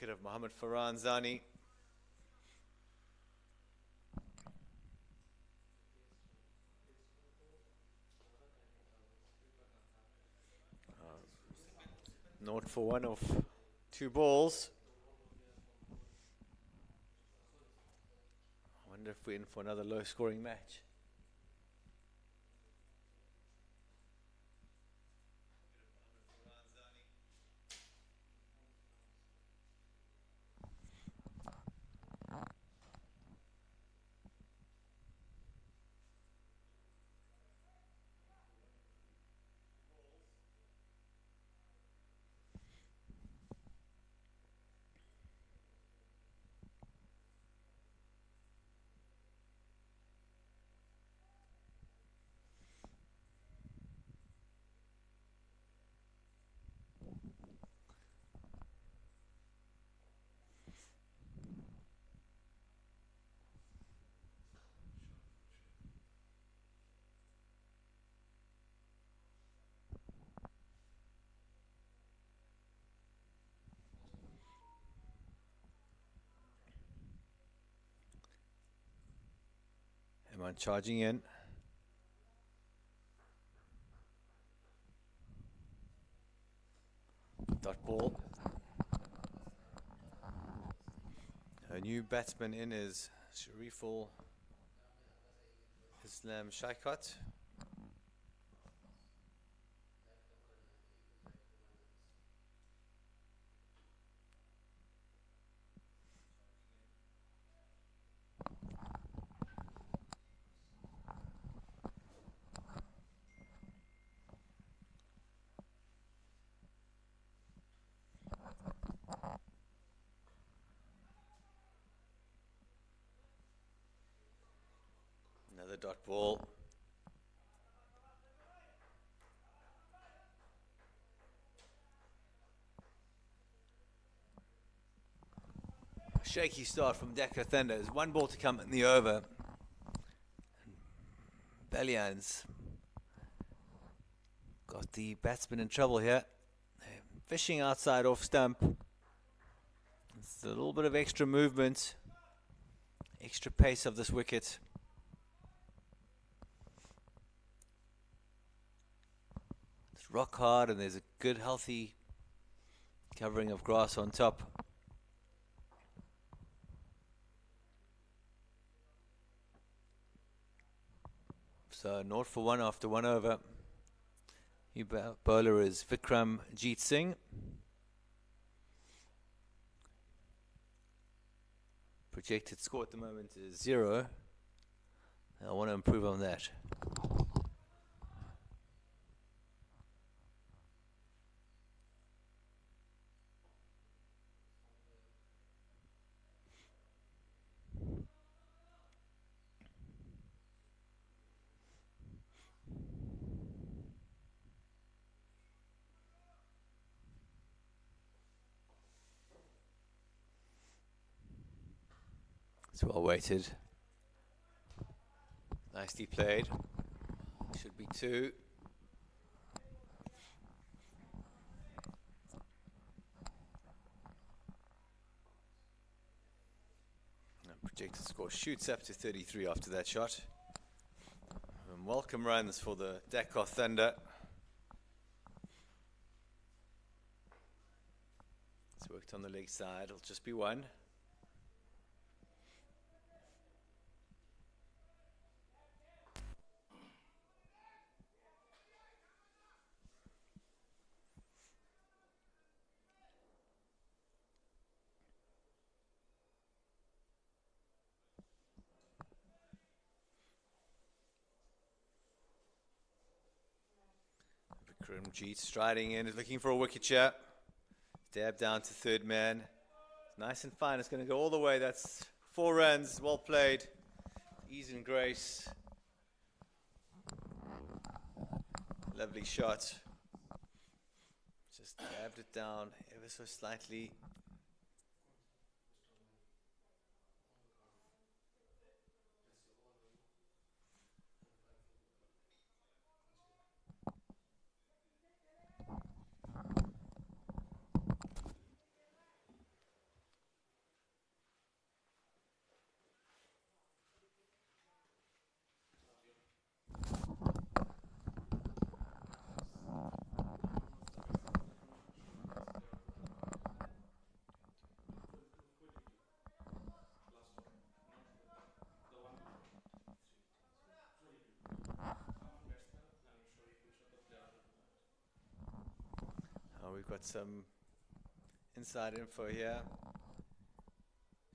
wicket of Mohammad Farhan Zani. Naught for one of 2 balls. I wonder if we're in for another low scoring match. Everyone charging in. Dot ball. A new batsman in is Shariful Islam Shaikat. Another dot ball. Shaky start from Dhaka Thunder. There's 1 ball to come in the over. Balian's got the batsman in trouble here. Fishing outside off stump. It's a little bit of extra movement, extra pace of this wicket. It's rock hard and there's a good healthy covering of grass on top. So 0 for 1 after 1 over. New bowler is Vikram Jeet Singh. Projected score at the moment is 0. I want to improve on that. It's well weighted. Nicely played. Should be 2. Projected score shoots up to 33 after that shot. And welcome runs for the Dhaka Thunder. It's worked on the leg side. It'll just be 1. Jeet striding in, is looking for a wicket here. Dab down to 3rd man. Nice and fine. It's going to go all the way. That's 4 runs. Well played. Ease and grace. Lovely shot. Just dabbed it down ever so slightly. we've got some inside info here.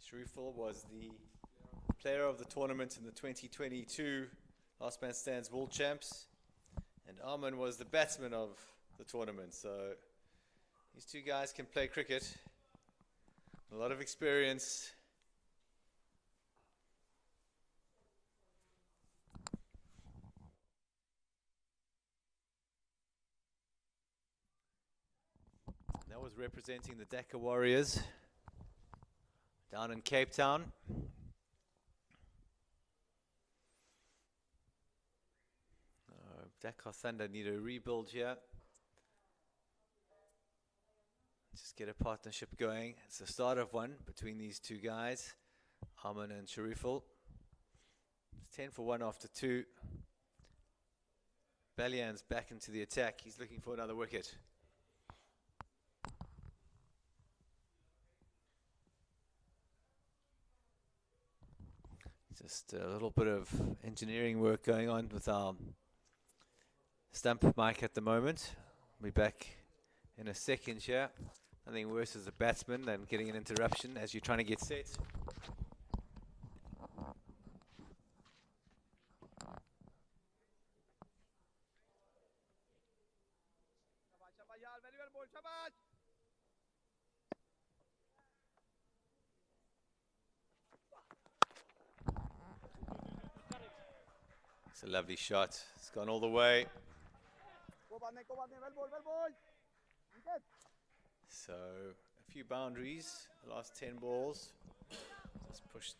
Shariful was the player of the tournament in the 2022 Last Man Stands World Champs, and Arman was the batsman of the tournament. So these two guys can play cricket, a lot of experience. That was representing the Dhaka Warriors down in Cape Town. Dhaka Thunder need a rebuild here. Just get a partnership going. It's the start of one between these two guys, Arman and Shariful. It's 10 for 1 after 2. Balian's back into the attack. He's looking for another wicket. Just a little bit of engineering work going on with our stump mic at the moment. We'll be back in a second here. Nothing worse as a batsman than getting an interruption as you're trying to get set. It's a lovely shot. It's gone all the way. So a few boundaries, the last 10 balls. Just pushed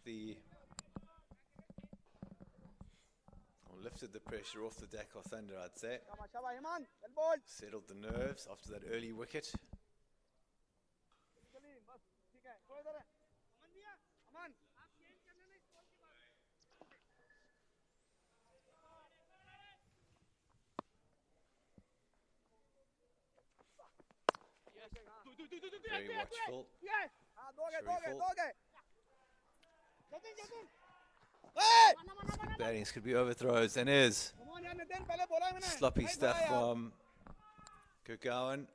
lifted the pressure off the Dhaka Thunder, I'd say. Settled the nerves after that early wicket. Very watchful. Batting could be overthrows and is. Sloppy stuff from Gurgaon.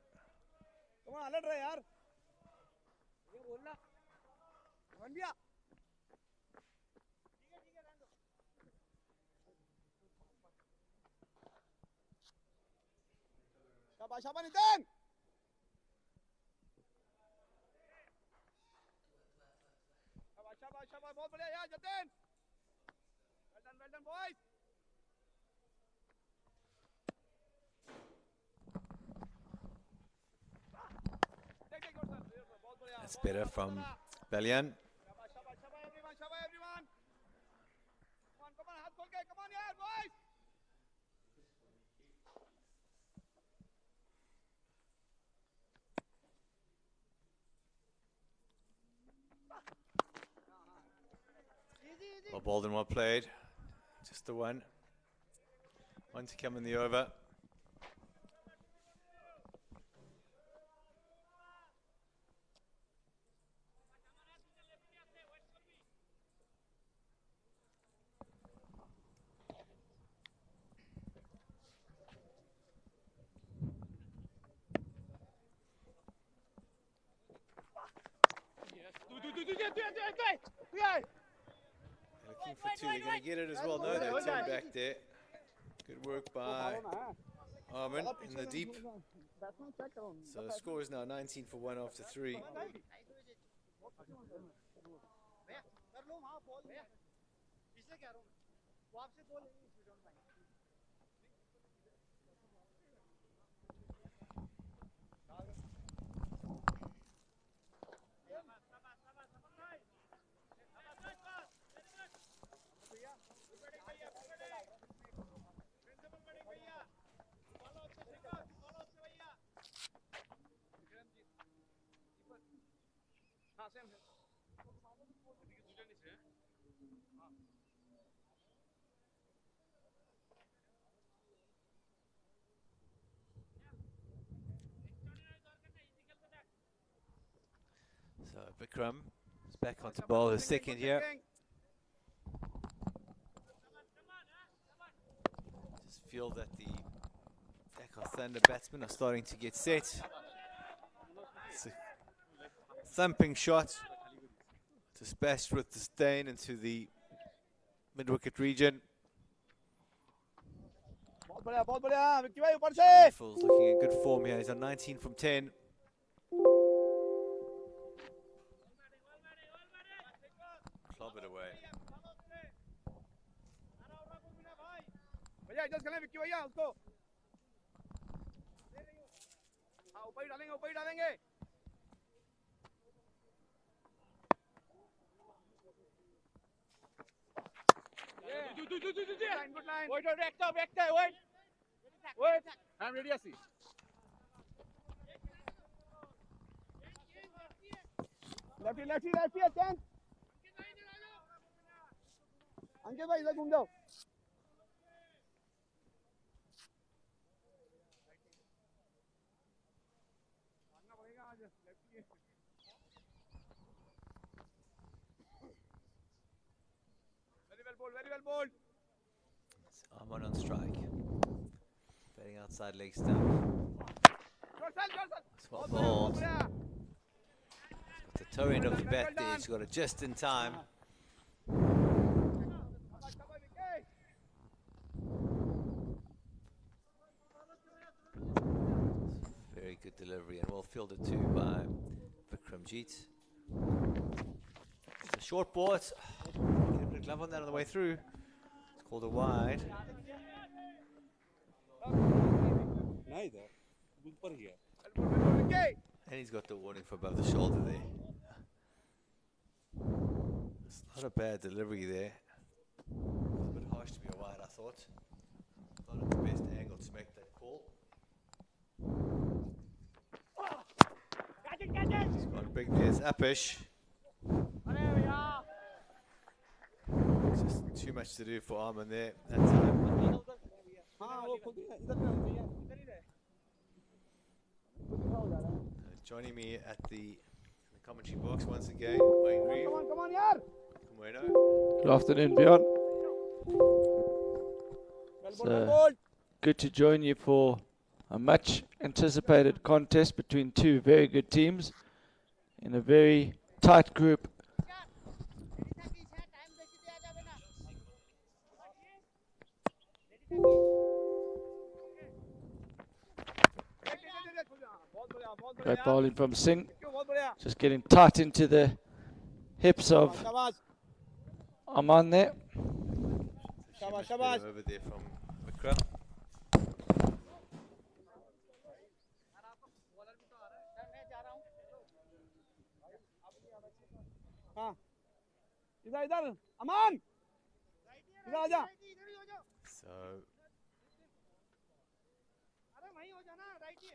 बहुत बढ़िया यार Jatin well done boys That's better from Balian. everyone come on हाथ खोल के come on यार boys Well bowled and well played. Just the one. One to come in the over. Looking for two, they're going to get it as well. No, they turn back there. Good work by Arman in the deep. So the score is now 19 for 1 after 3. So Vikram is back onto bowl his second here. Just feel that the Dhaka Thunder batsmen are starting to get set. It's a thumping shot. Dispatched with disdain into the mid-wicket region. बहुत बढ़िया विक्की भाई ऊपर से Full's looking in good form here. He's on 19 from 10. Club it away. भैया adjust करें विक्की भैया उसको हाँ ऊपर ही डालेंगे good line wait I'm ready asi lefty attempt अंकित भाई इधर घूम जाओ very well bowled. Arman on strike. Batting outside leg stump. Swap ball. Got the toe end of the bat there. He's got it just in time. Very good delivery and well fielded too by Vikramjit. It's a short ball. It's get a bit of glove on that on the way through. It's called a wide. And he's got the warning for above the shoulder there. It's not a bad delivery there. A bit harsh to be a wide, I thought. Not at the best angle to make that call. He's got big there's Apish. Just too much to do for Arman there that time. Joining me at the commentary box once again, Wayne Reeve. Come on, yaar. Good afternoon, Bjorn. It's good to join you for a much anticipated contest between two very good teams in a very tight group. Great bowling from Singh, just getting tight into the hips of Aman there. Over there from Vikram. इधर अमान इधर आजा So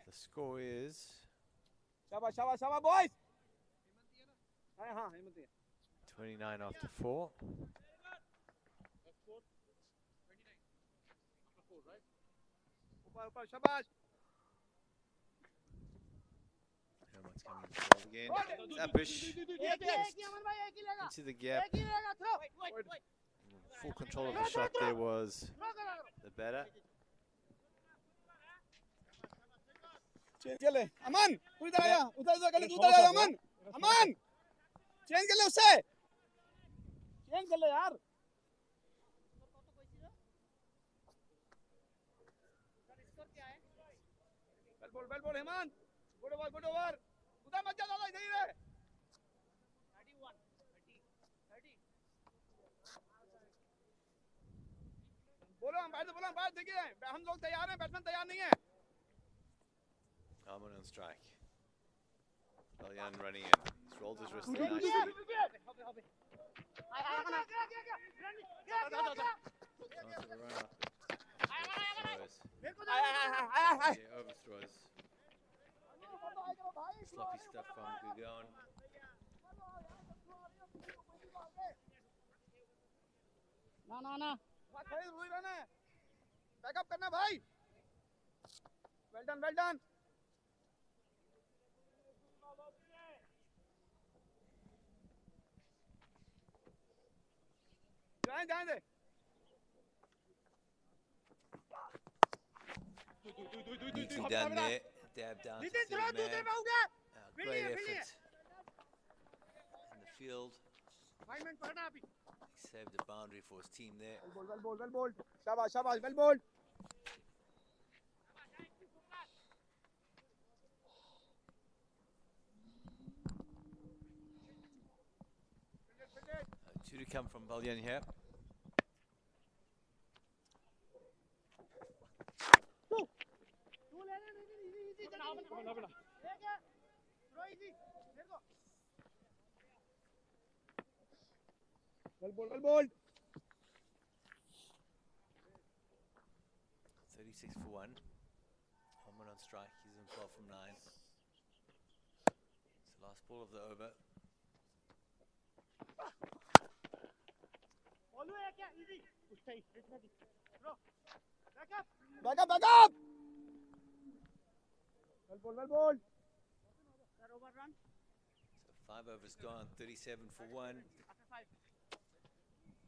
the score is शाबाश boys 29 after 4. ऊपर शाबाश Herman's coming to the ball again. Apish into the gap. Full control of the shot there was the batter. Change कर ले अमन तू इधर आया उधर कर ले तू इधर आया अमन चेंज कर ले उससे चेंज कर ले यार bell ball Hemant good over उधर मत जा दादा इधर ही रहे 31 बोलो हम बाहर देखिए हम लोग तैयार हैं बैट्समैन तैयार नहीं है Arman on strike. Kalyan running in. He's rolled his wrist there nicely. Chance of a run up. Overthrows. Sloppy stuff from Gurgaon. ना बैकअप करना भाई वेल डन जाने दे Neatly done there. Dab down to the man. Great effort in the field. He saved the boundary for his team there. Well bowled. Shabash, well bowled. Two to come from Balyan here. Well bowled. 36 for 1. Homan on strike. He's in 12 from 9. It's the last ball of the over. Back up. Well bowled. So 5 overs gone. 37 for 1.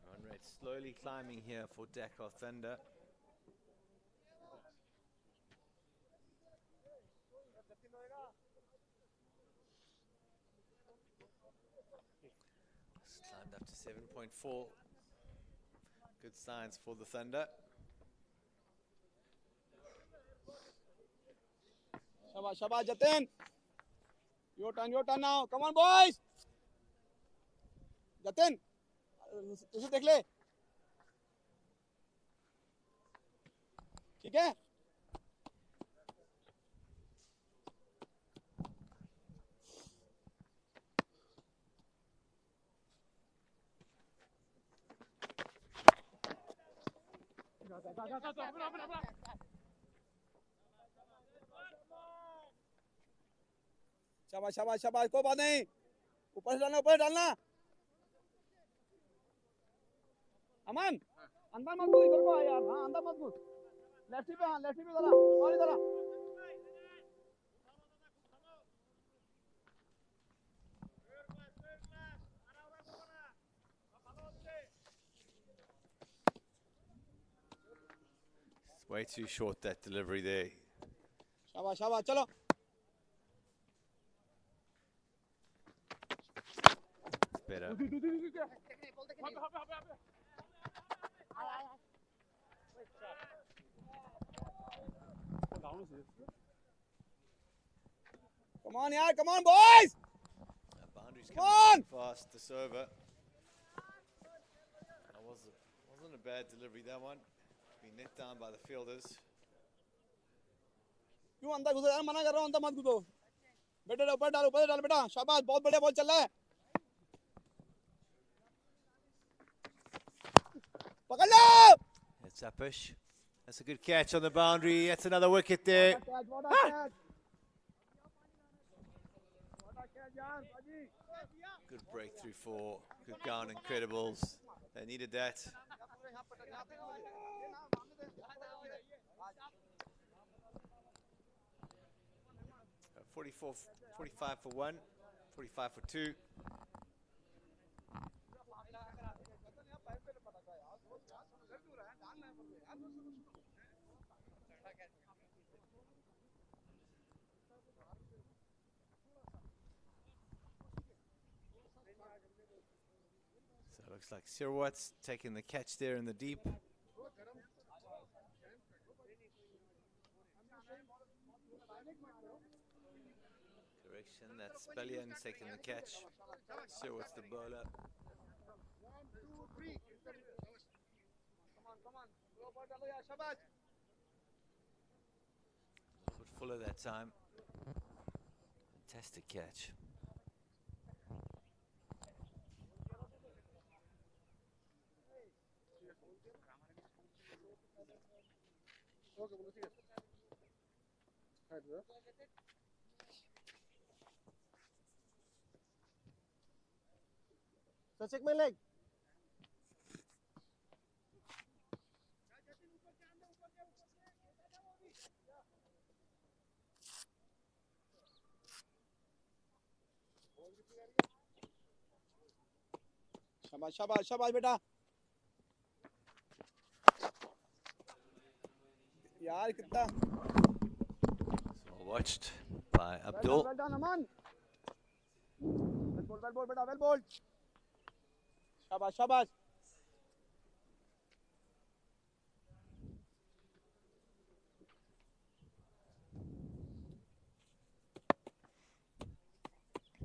Run rate slowly climbing here for Dhaka Thunder. It's climbed up to 7.4. Good signs for the Thunder. Shabash, Jatin. Your turn now. Come on, boys. Jatin. उसे देख ले. ठीक है? शाबाश कोई बात नहीं ऊपर डालना अमन अंदर मत घुस इधर को आ यार हाँ अंदर मत घुस लेफ्टी पे जरा और इधर आ Way too short, that delivery there. शाबाश चलो Better. Come on boys. Boundaries Come on. Fast this over. That wasn't a bad delivery, that one. Been let down by the fielders. क्यों अंदर घुसे यार मना कर रहा हूं अंदर मत घुसो बेटे ऊपर डाल बेटा शाबाश बहुत बढ़िया बॉल चल रहा है पकड़ लो That's a push. That's a good catch on the boundary. That's another wicket there. Good breakthrough for Gurgaon Incredibles. They needed that. 45 for 1, 45 for 2. So it looks like Sirwat's taking the catch there in the deep. Correction, that's Balyan taking the catch. Sirwat's the bowler. A little bit fuller that time. Fantastic catch. So check my leg. शाबाश बेटा यार कितना So watched by Abdul. Well done, Aman. Well ball, beta, well ball. Shabash, shabash.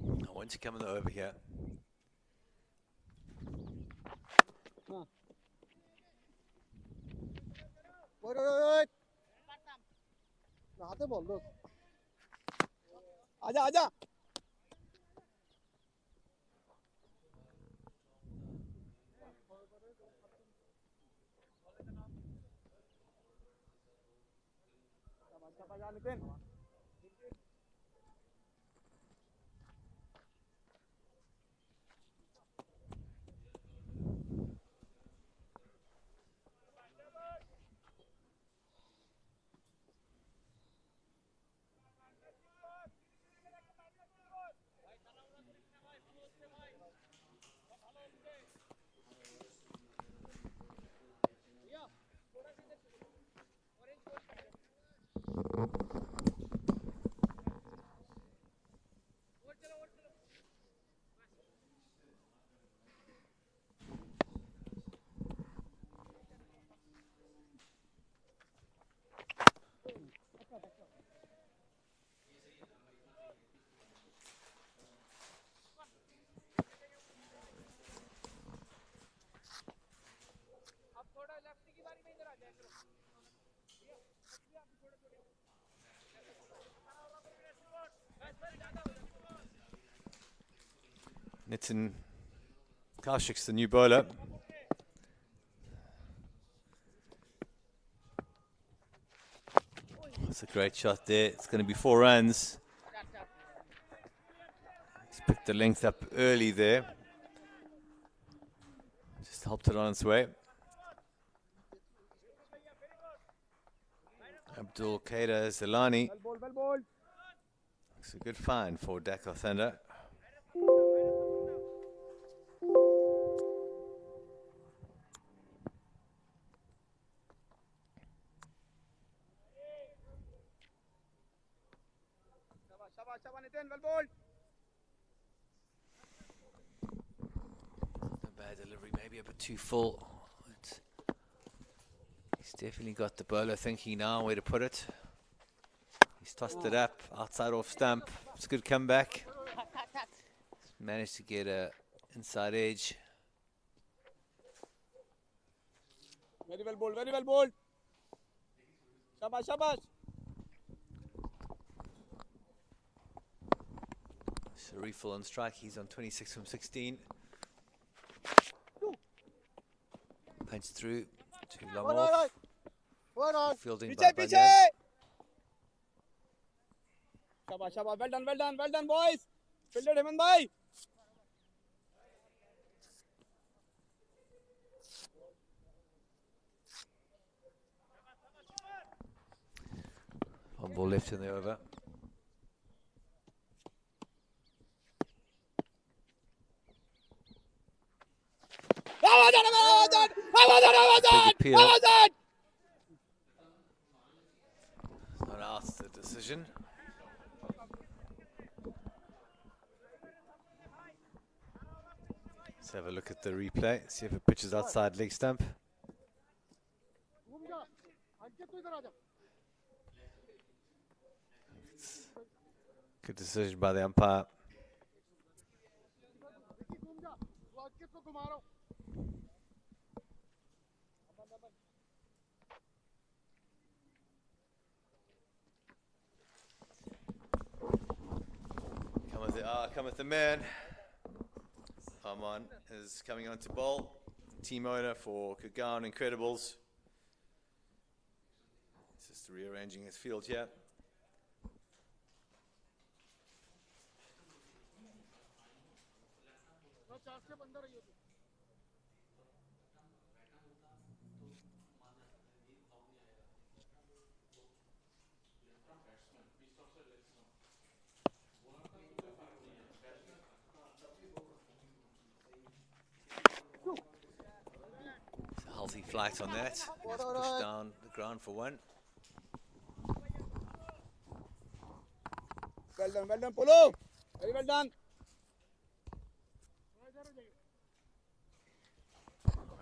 I want you coming over here. Wait. हाथे बोल दो आजा आजा Nitin Nitin Kaushik's the new bowler. That's a great shot there. It's going to be 4 runs. He's picked the length up early there. Just helped it on its way. Abdul Qaeda Zilani. well ball It's a good find for Dhaka Thunder. shabash Nitin well ball No bad delivery, maybe a bit too full. He's definitely got the bowler thinking now where to put it. He's tossed it up, outside off stump. It's a good comeback. He's managed to get a inside edge. very well ball shabash Sharif on strike, he's on 26 from 16. Punch through, too long off. Fielding by piche Banyan. shabash well done boys fielded Hemant bhai One ball left in the over. Big appeal. Not out the decision. Let's have a look at the replay, see if it pitches outside leg stump. Good decision by the umpire. Come with the man. Arman is coming on to bowl. Team owner for Gurgaon Incredibles. He's just rearranging his field here. Healthy flight on that. Just pushed down the ground for 1. well done Polo very well done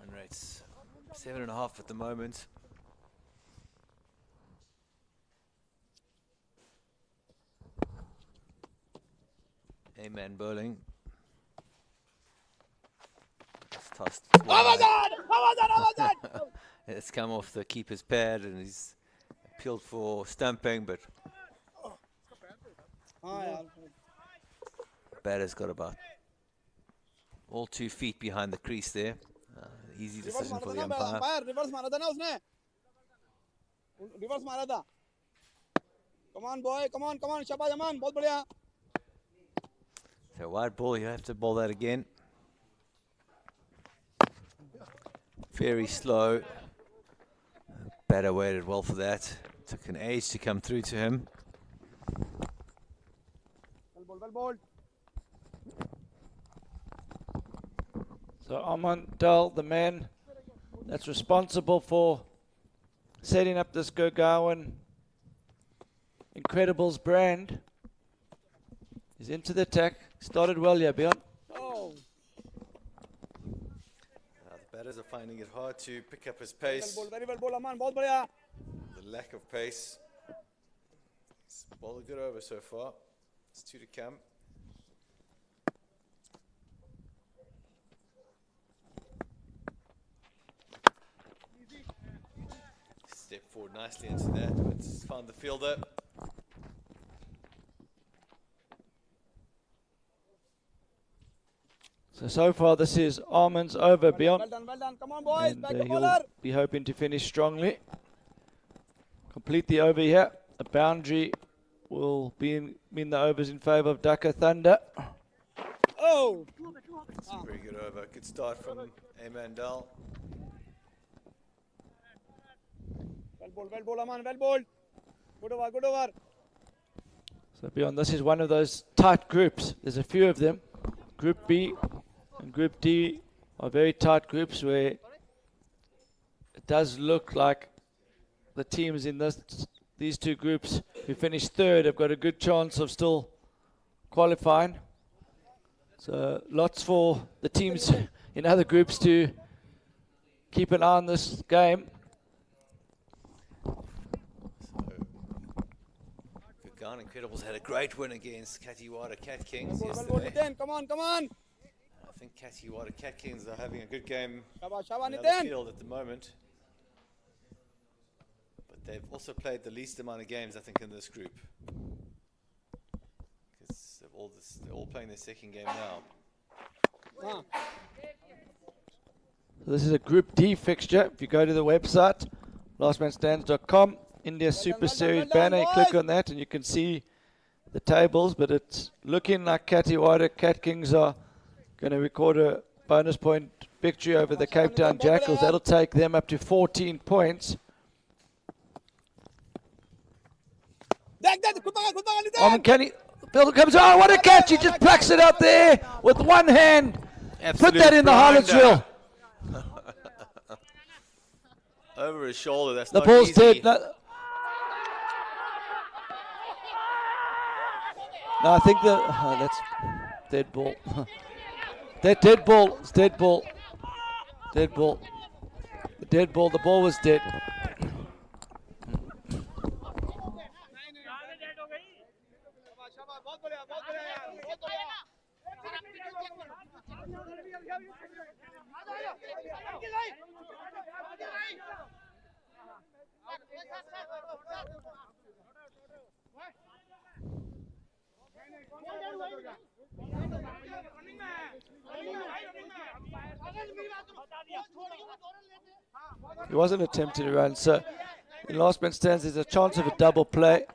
Run rates 7.5 at the moment. A-man bowling. It's tossed. It's come off the keeper's pad and he's appealed for stumping, but batter's got about all 2 feet behind the crease there. Easy decision for the umpire. Come on, boy. Come on. Shabaj Aman. Bahut badhiya. So wide ball, you have to bowl that again. Very slow. Batter waited well for that. Took an age to come through to him. Well ball. So Aman Dal, the man that's responsible for setting up this Gurgaon Incredibles brand, is into the attack. Started well here, Bjorn. Oh. The batters are finding it hard to pick up his pace. Very well ball, Aman. Bahut badhiya. The lack of pace. He's bowled a good over so far. It's 2 to come. Step forward nicely into that, but it's found the fielder. So far this is Arman's over, Bjorn. Well done. Come on, boys. And Back the he'll bowler. be hoping to finish strongly. Complete the over here. A boundary will mean the overs in favour of Dhaka Thunder. Oh. It's a very good over. Good start from A-man Dal. Well ball, Aman. Well ball. Good over. So Bjorn, this is one of those tight groups. There's a few of them. Group B and Group D are very tight groups where it does look like the teams in these 2 groups who finished 3rd have got a good chance of still qualifying. So lots for the teams in other groups to keep an eye on this game. Gurgaon Incredibles had a great win against Katiwada Cat Kings Well yesterday. Nitin. Come on. I think Katiwada Cat Kings are having a good game Shabaj in the Nitin. field at the moment. But they've also played the least amount of games, I think, in this group. Because they're all playing their 2nd game now. So this is a Group D fixture. If you go to the website, lastmanstands.com, India Super Series banner, you click on that and you can see the tables, but it's looking like Katiwada Cat Kings are going to record a bonus point victory over the Cape Town Jackals. That'll take them up to 14 points. Kenny, Phil comes, oh, what a catch! He just plucks it out there with one hand. Absolute Put that in the highlights drill. Over his shoulder, that's The not ball's easy. dead. No, I think that's dead ball. Dead ball. It's dead ball. Dead ball. Dead ball. The ball was dead. He wasn't attempting to run, so in last man stands there's a chance of a double play.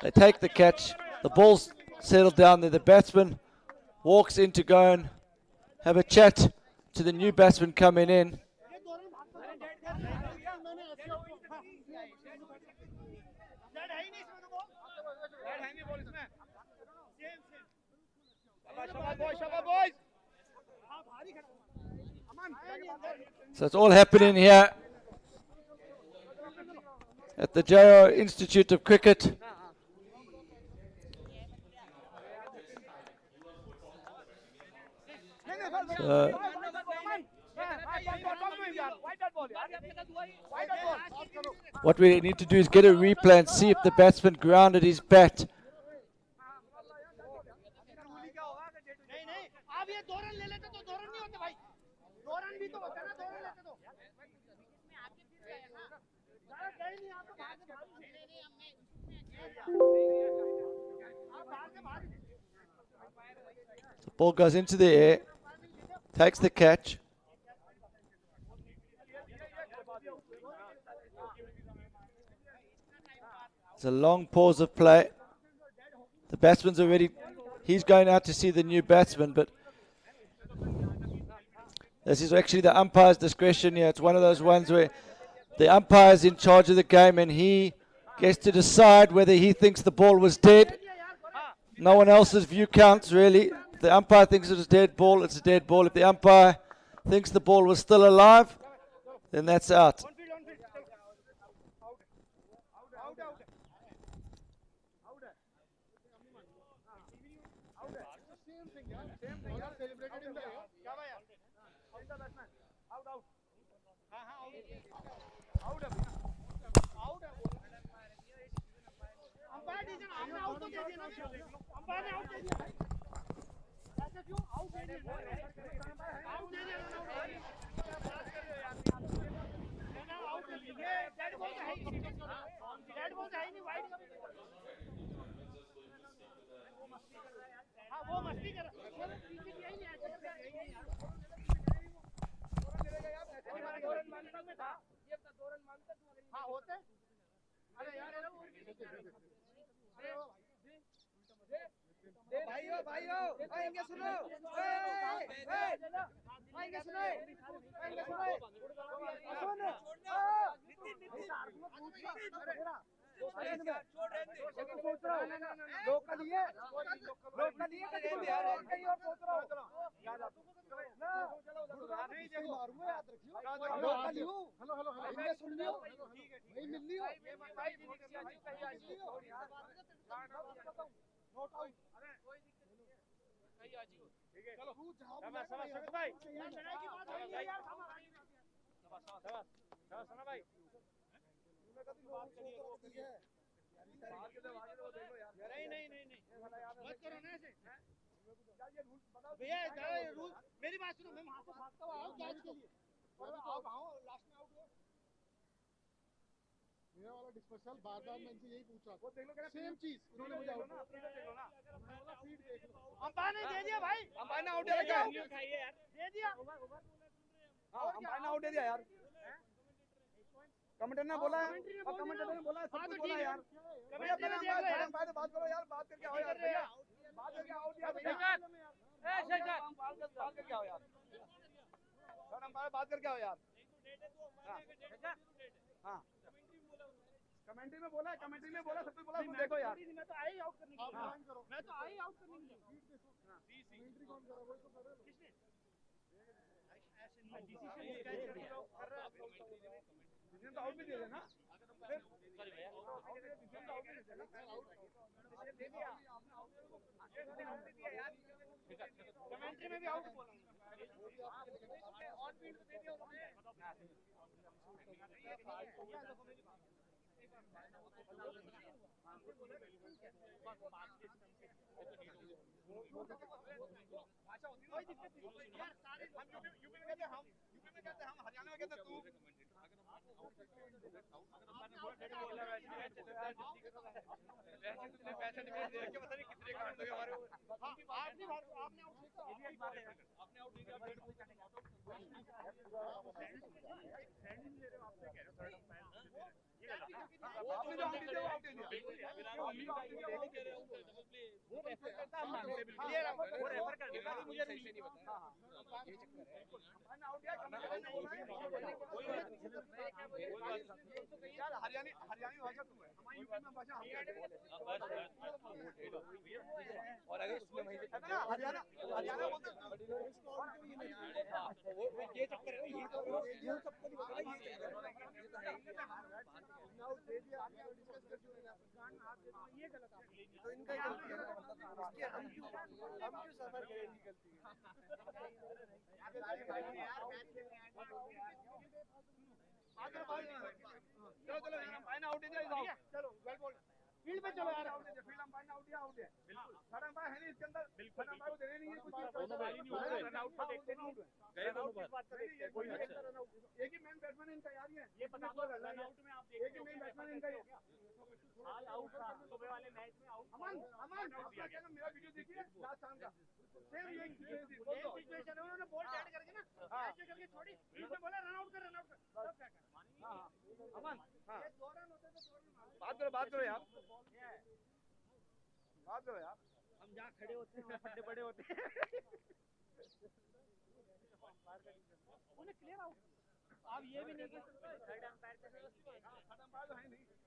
They take the catch, the ball's settled down there, the batsman walks in to go and have a chat to the new batsman coming in. So it's all happening here at the JR Institute of Cricket. So What we need to do is get a replay and see if the batsman grounded his bat. Ball goes into the air, takes the catch. It's a long pause of play. The batsman's already, he's going out to see the new batsman, but this is actually the umpire's discretion here. It's one of those ones where the umpire's in charge of the game and he gets to decide whether he thinks the ball was dead. No one else's view counts, really. If the umpire thinks it was a dead ball, it's a dead ball. If the umpire thinks the ball was still alive, then that's out. मेरा वाला dismissal बार बार मैं इनसे यही पूछ रहा था, same चीज उन्होंने मुझे आउट अंपायर ने दे दिया भाई, अंपायर ने आउट दे दिया, दे दिया, हां अंपायर ने आउट दे दिया यार, कमेंटेटर ने बोला है, और कमेंटेटर ने बोला सब कुछ बोला यार, कमेंटेटर ने बोला यार, अंपायर से बात करो यार, बात करके आओ यार भैया, बात करके आओ यार भैया, ए शेखर बात करके आओ यार, सर अंपायर बात करके आओ यार, हां कमेंट्री में बोला है, कमेंट्री में बोला, सब कुछ बोला, तुम देखो यार, मैं तो आई आउट करने के लिए, मैं तो आई आउट करने के लिए, कमेंट्री कौन कर रहा है, वो तो कर रहा है, किसने ऐसे डिसीजन कर रहा है, डिसीजन तो आउट भी दे देना, फिर सॉरी भैया डिसीजन तो आउट भी दे देना, दे दिया आपने आउट दिया यार, कमेंट्री में भी आउट बोला ऑन फील्ड दे दिया उन्होंने, कोई दिक्कत नहीं यार, सारे हम यूपी में कहते हैं, हम यूपी में कहते हैं, हम हरियाणा में कहते हैं तू, पैसे निकल दे के पता नहीं कितने काट दोगे हमारे, आपने आउट दे दिया, सैंडिंग ले रहे हो, आपसे कह रहे हो थर्ड अंपायर आपने जो आउट दिया वो आउट दे दिया, वो रेफर करता हम मानते हैं, क्लियर है, वो रेफर कर देता है, मुझे नहीं पता, हां ये चक्कर है, मैंने आउट दिया, कमेंटेटर ने बोला कोई बात नहीं यार, हरियाणवी भाषा तू है, हमारी यूपी में भाषा हम कहते हैं, और अगर इसमें वहीं से ना हरियाणा बोलते हैं वो ये चक्कर है, ये सबको नहीं पता, ये आउट दे दिया, आपने डिस्कस कर चुके हैं, हाथ दे, ये गलत है, तो इनका गलती है, इसके हम क्यों सफर करें, इनकी गलती है यार, आगे बाल चलो चलो यार फाइन आउट ही जाओ चलो वेल बॉल फील्ड पे चलो यार आउट है फील्ड हम फाइन आउट है बिल्कुल खड़ा भाई है नहीं इसके अंदर खड़ा भाई को देने नहीं है कुछ दोनों बॉल ही नहीं हो रहे रन आउट तो देखते नहीं गए दोनों बात करते हैं कोई रन आउट एक ही मेन बैट्समैन इनका यार ये पता नहीं रन आउट में आप देखते एक ही मेन बैट्समैन इनका हां आउट था सुबह वाले मैच में आउट अमन अमन अपना चैनल मेरा वीडियो देखिए लास्ट शाम का सेम ये सिचुएशन है उन्होंने बॉल डेड करके ना ऐसे करके छोड़ी इसने बोला रन आउट कर सब क्या कर हां अमन हां ये दो रन होते तो बात करो यार बात करो यार हम जहां खड़े होते हैं वहां फड्डे बड़े होते हैं उन्हें क्लियर आउट आप ये भी नहीं कह सकते थर्ड अंपायर पे थर्ड अंपायर तो है नहीं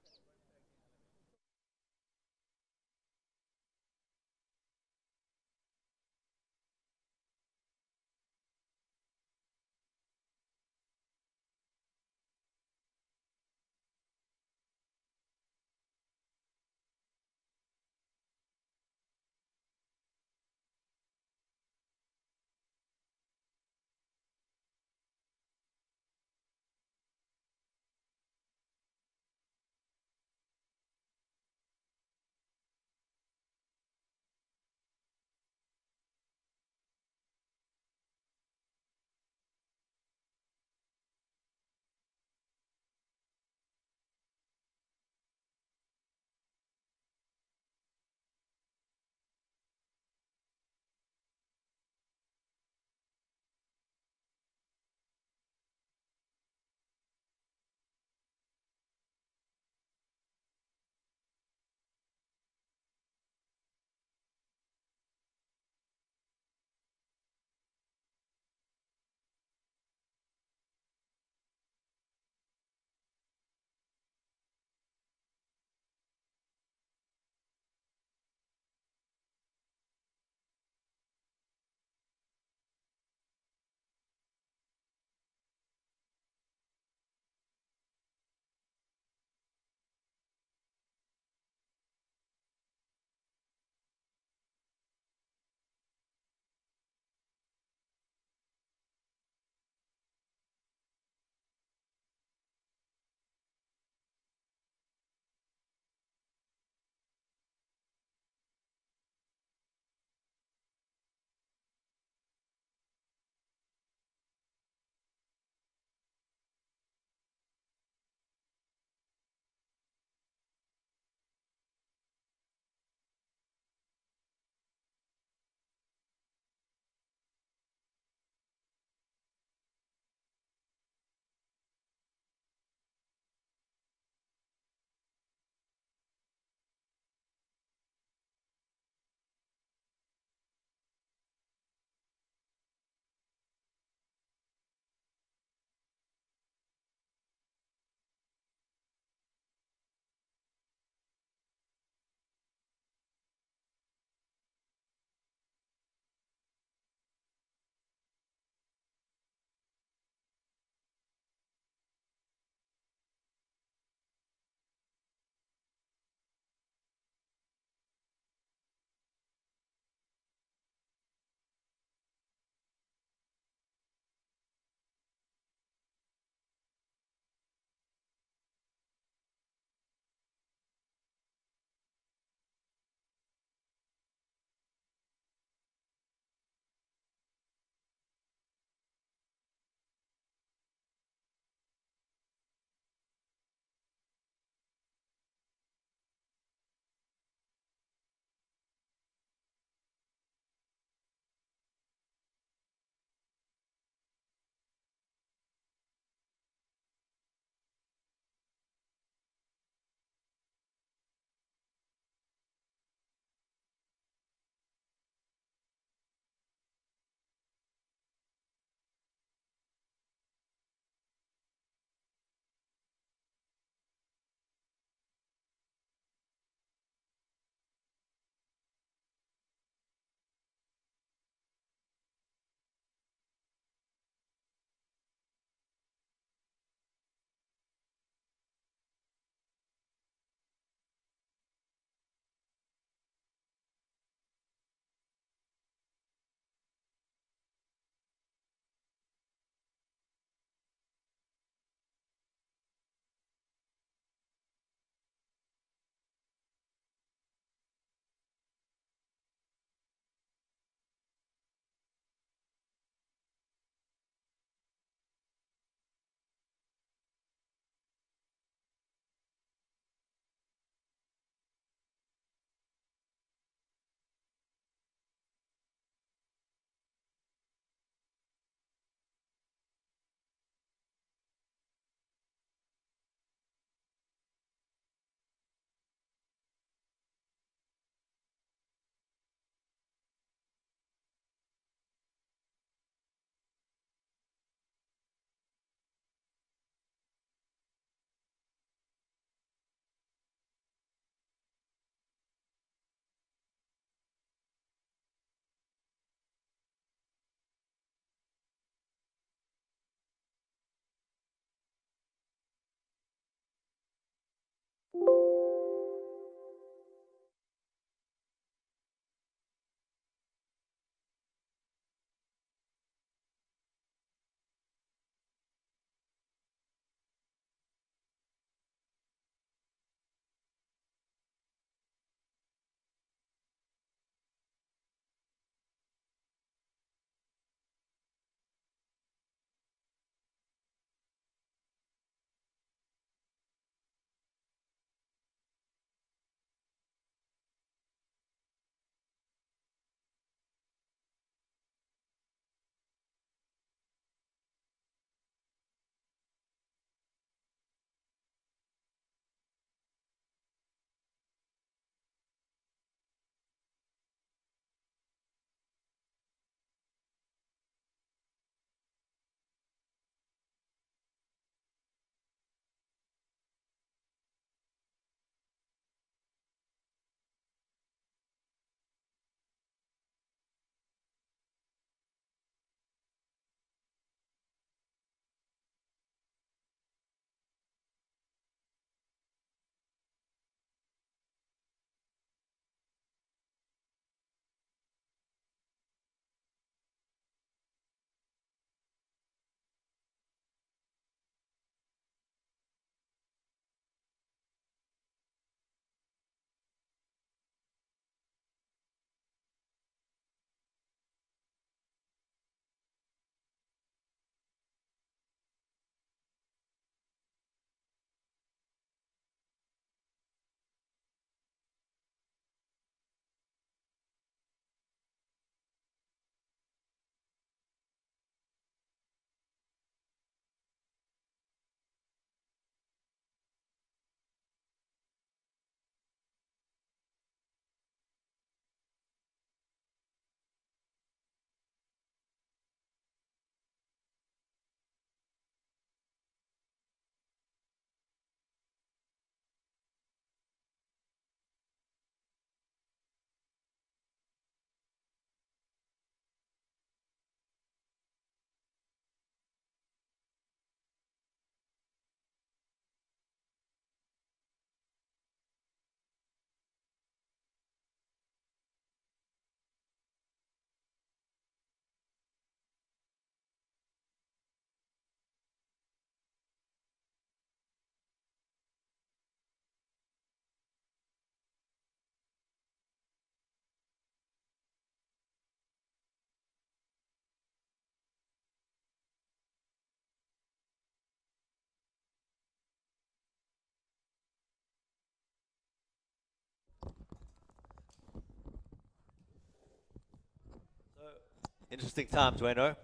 Interesting times, Wayno.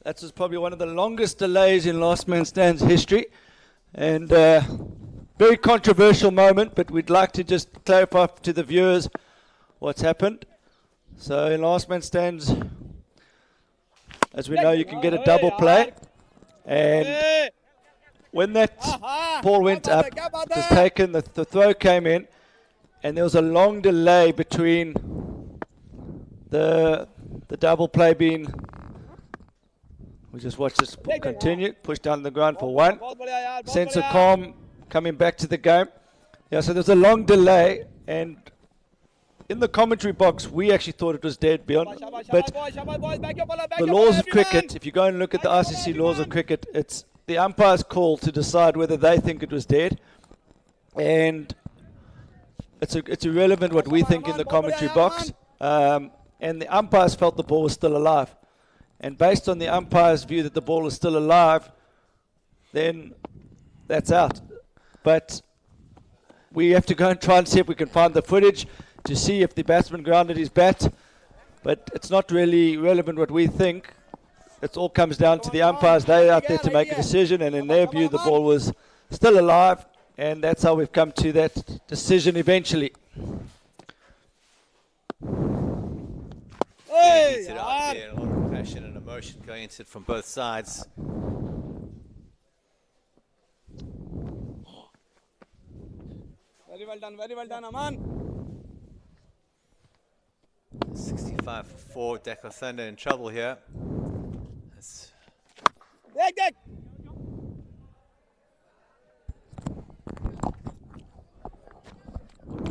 That was probably one of the longest delays in last man stands history, and very controversial moment, but we'd like to just clarify to the viewers what's happened. So in last man stands, as we know, you can get a double play, and when that ball went up, it was taken, the throw came in, and there was a long delay between the double play being, we just watch this continue, push down the ground for one, sense of calm coming back to the game. Yeah, so there's a long delay, and in the commentary box we actually thought it was dead, beyond, but the laws of cricket, if you go and look at the ICC laws of cricket, it's the umpire's call to decide whether they think it was dead, and it's irrelevant what we think in the commentary box. And the umpires felt the ball was still alive. And based on the umpire's view that the ball is still alive, then that's out. But we have to go and try and see if we can find the footage to see if the batsman grounded his bat. But it's not really relevant what we think. It all comes down to the umpires. They're out there to make a decision, and in their view, the ball was still alive. And that's how we've come to that decision eventually. It out there, a lot of passion and emotion going into it from both sides. Very well done, Aman. 65 for 4, Dhaka Thunder in trouble here. That's I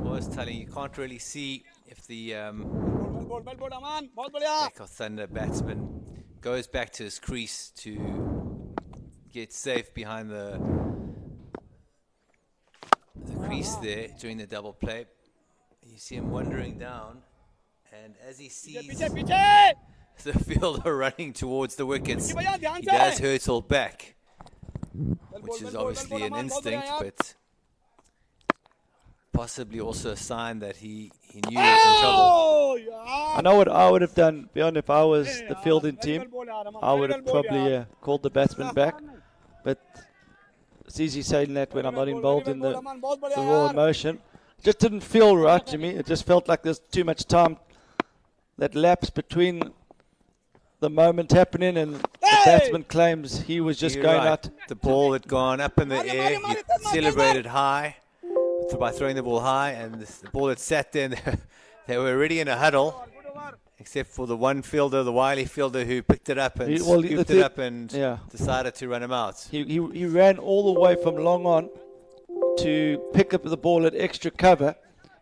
was telling you, can't really see if the Dhaka Thunder batsman goes back to his crease to get safe behind the crease there during the double play. You see him wandering down, and as he sees the fielder running towards the wickets, he does hurtle back, which is obviously an instinct, but possibly also a sign that he knew he was in trouble. I know what I would have done, beyond if I was the fielding team. I would have probably called the batsman back. But it's easy saying that when I'm not involved in the raw emotion. It just didn't feel right to me. It just felt like there's too much time that lapsed between the moment happening and the batsman claims he was just going out. The ball had gone up in the air. He celebrated high by throwing the ball high, and the ball had sat there, and they were already in a huddle, except for the one fielder, the wily fielder, who picked it up and scooped it up and decided to run him out. He ran all the way from long on to pick up the ball at extra cover,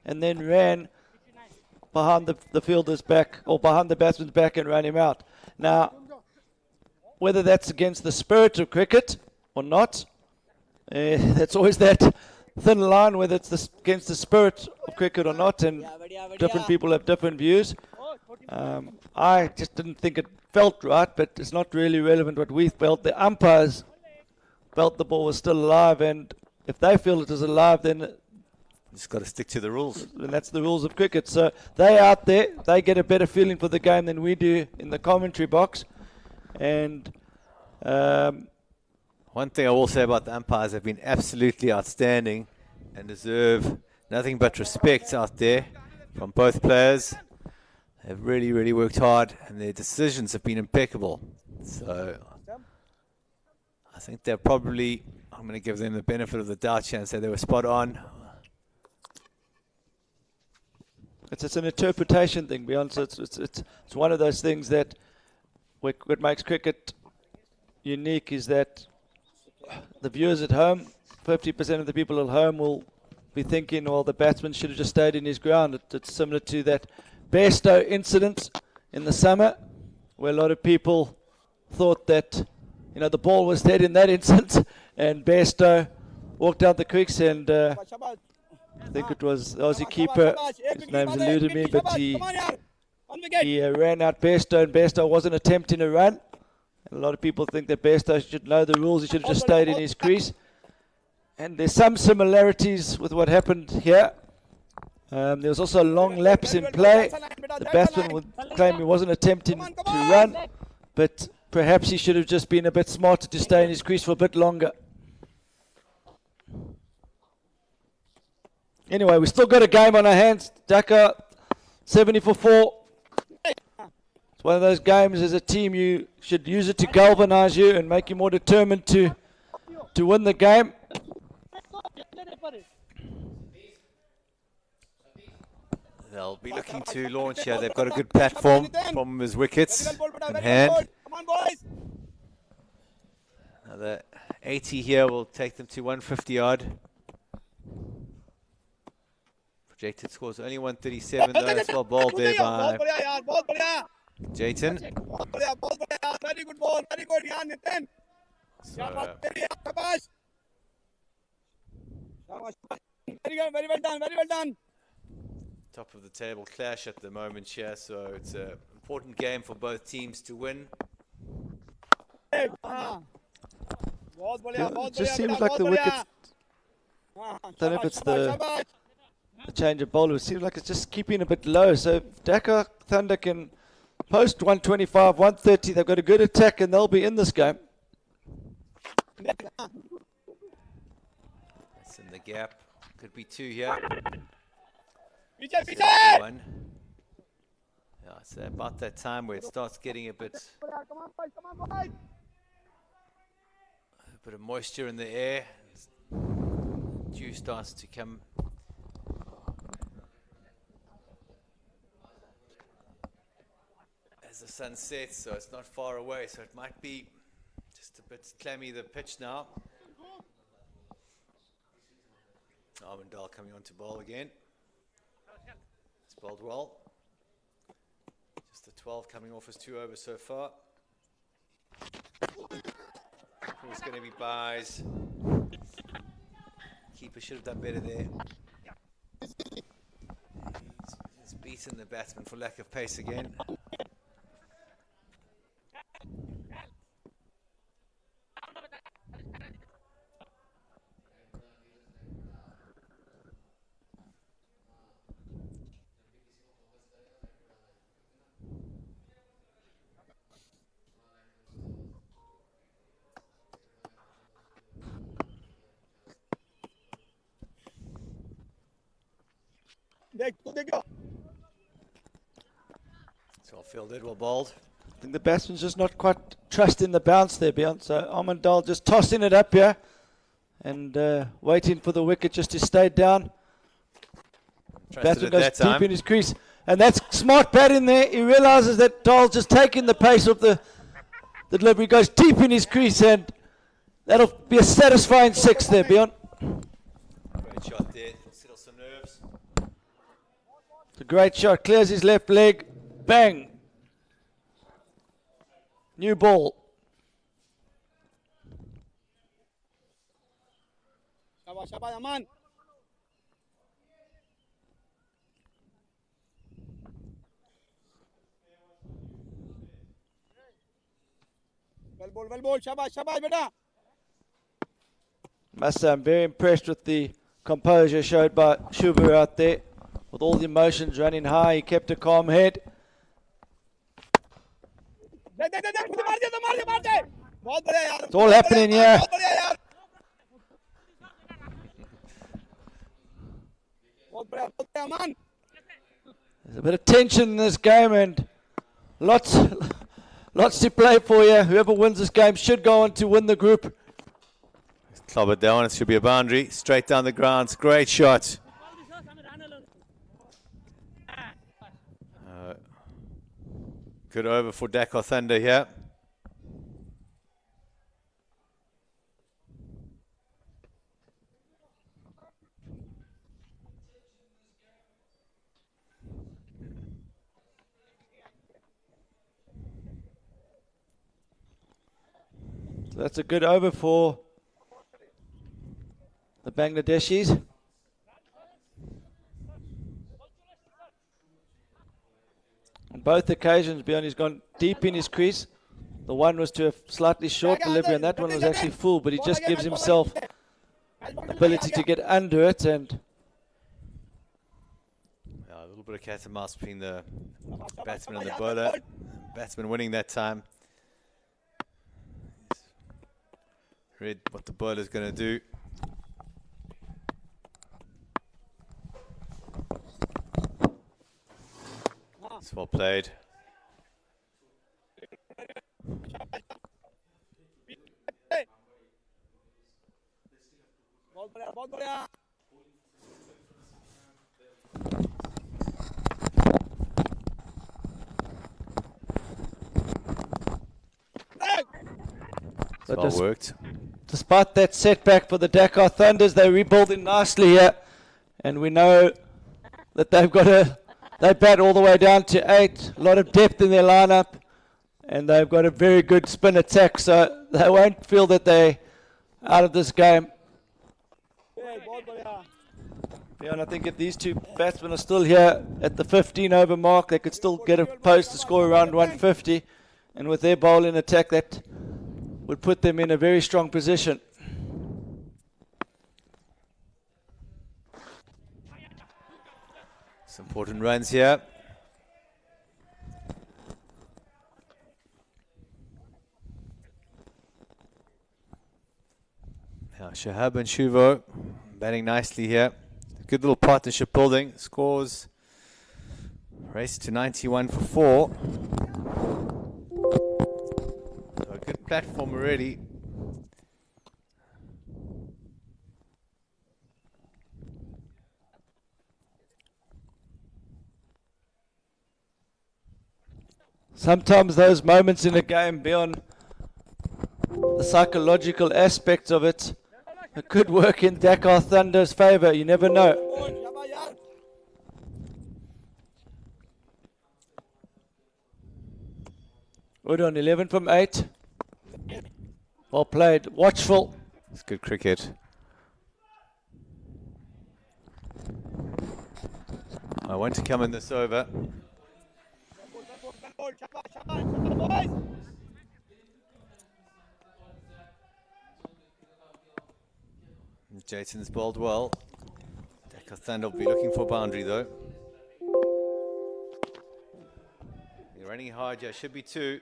and then ran behind the fielder's back, or behind the batsman's back, and ran him out. Now, whether that's against the spirit of cricket or not, that's always that thin line, whether it's against the spirit of cricket or not, and different people have different views. I just didn't think it felt right, but it's not really relevant what we felt. The umpires felt the ball was still alive, and if they feel it is alive, then just got to stick to the rules. And that's the rules of cricket. So they out there, they get a better feeling for the game than we do in the commentary box. And one thing I will say about the umpires, have been absolutely outstanding and deserve nothing but respect out there from both players. They've really, really worked hard, and their decisions have been impeccable. So I think they're probably, I'm going to give them the benefit of the doubt here and say they were spot on. It's an interpretation thing, beyond. It's one of those things that what makes cricket unique is that the viewers at home, 50% of the people at home will be thinking, well, the batsman should have just stayed in his ground. It's similar to that Bairstow incident in the summer, where a lot of people thought that, you know, the ball was dead in that instance, and Bairstow walked out the crease, and I think it was the Aussie keeper, his name's eluded me, but he ran out Bairstow, and Bairstow wasn't attempting a run. And a lot of people think that Bairstow should know the rules. He should have just stayed in his crease. And there's some similarities with what happened here. There was also a long lapse in play. The batsman would claim he wasn't attempting to run, but perhaps he should have just been a bit smarter to stay in his crease for a bit longer. Anyway, we've still got a game on our hands. Dhaka 70 for 4. It's one of those games as a team you should use it to galvanize you and make you more determined to win the game. They'll be looking to launch here. They've got a good platform from his wickets in hand. Another 80 here will take them to 150 odd. Projected scores only 137 though. It's well bowled there by Jayton. Very good ball, very good. Yeah, Nitin. Very well done, very well done. Top of the table clash at the moment here, so it's an important game for both teams to win. It just seems like the wickets, I don't know if it's the change of bowler, it seems like it's just keeping a bit low. So if Dhaka Thunder can post 125, 130, they've got a good attack and they'll be in this game. It's in the gap. Could be 2 here. One. Yeah, it's about that time where it starts getting a bit of moisture in the air. Dew starts to come. As the sun sets, so it's not far away, so it might be just a bit clammy, the pitch now. Armandal coming on to bowl again. It's bowled well. Just a 12 coming off his 2 overs so far. Who's going to be buys? Keeper should have done better there. He's beaten the batsman for lack of pace again. It's well fielded, well bowled. I think the batsman's just not quite trusting the bounce there, Beyond. So Armandal just tossing it up here and waiting for the wicket just to stay down. Batsman goes deep in his crease. And that's smart batting there. He realizes that Dahl's just taking the pace of the delivery. Goes deep in his crease and that'll be a satisfying 6 there, Beyond. Great shot there. Settle some nerves. It's a great shot. Clears his left leg. Bang. New ball. Shabash, Aman. Well ball, shabash, beta. Must say, I'm very impressed with the composure showed by Shubha out there. With all the emotions running high, he kept a calm head. It's all happening here. There's a bit of tension in this game and lots to play for here. Whoever wins this game should go on to win the group. Club it down, it should be a boundary. Straight down the grounds, great shot. Good over for Dhaka Thunder here. So that's a good over for the Bangladeshis. On both occasions, Beyond, he's gone deep in his crease. The one was to a slightly short delivery, and that one was actually full, but he just gives himself ability to get under it, and bit of cat and mouse between the batsman and the bowler. Batsman winning that time. Read what the bowler's going to do. It's well played. So well worked. Despite that setback for the Dhaka Thunders, they're rebuilding nicely here. And we know that they bat all the way down to 8. A lot of depth in their lineup. And they've got a very good spin attack. So they won't feel that they're out of this game. Yeah, and I think if these two batsmen are still here at the 15 over mark, they could still get a post to score around 150. And with their bowling attack, that would put them in a very strong position. Some important runs here. Now Shahab and Shuvo batting nicely here. Good little partnership building. Scores race to 91 for 4. So a good platform already. Sometimes those moments in a game, beyond the psychological aspects of it, could work in Dhaka Thunder's favour. You never know. Good on 11 from 8. Well played. Watchful. It's good cricket. I want to come in this over. Jason's bowled well. Dhaka Thunder will be looking for a boundary though. They're running hard, yeah, should be 2.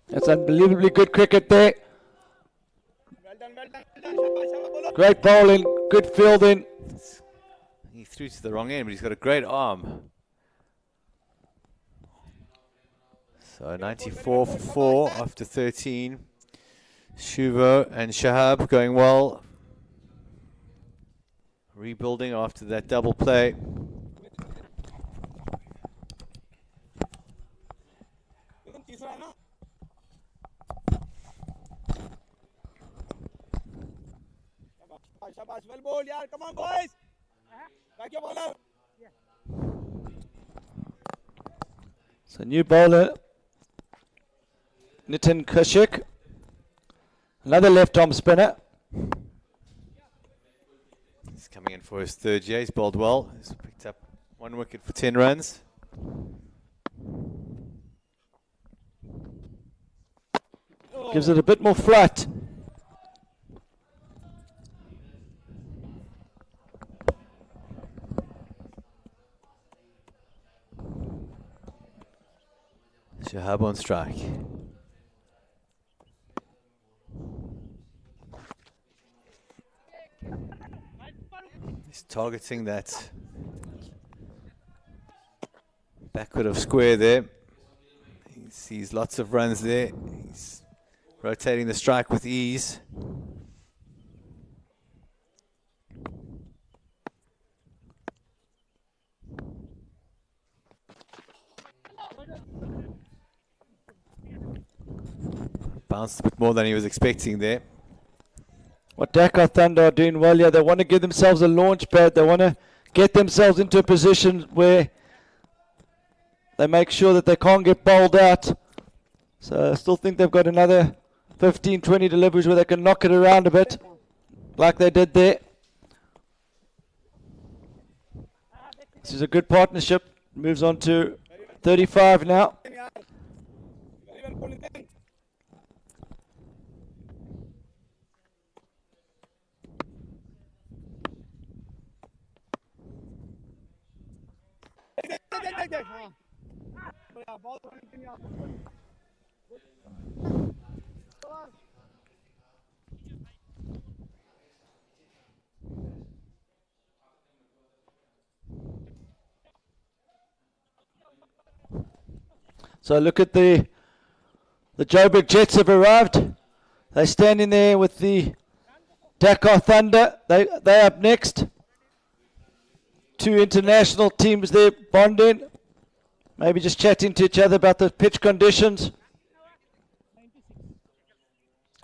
That's unbelievably good cricket there. Great bowling, good fielding. He threw to the wrong end, but he's got a great arm. So 94 for 4 after 13. Shuvo and Shahab going well. Rebuilding after that double play. Well bowled, yaar. Come on, boys. Back your bowler. So new bowler, Nitin Kaushik. Another left arm spinner. He's coming in for his 3rd year. He's bowled well. He's picked up 1 wicket for 10 runs. Gives it a bit more flight. Shahab on strike. He's targeting that backward of square there. He sees lots of runs there. He's rotating the strike with ease. Bounced a bit more than he was expecting there. What Dhaka Thunder are doing well here, they want to give themselves a launch pad. They want to get themselves into a position where they make sure that they can't get bowled out. So I still think they've got another 15, 20 deliveries where they can knock it around a bit, like they did there. This is a good partnership. Moves on to 35 now. देख देख हाँ बढ़िया बहुत बढ़िया So look at the Joburg Jets have arrived. They're standing there with the Dhaka Thunder. They're up next. Two international teams there bonding. Maybe just chatting to each other about the pitch conditions.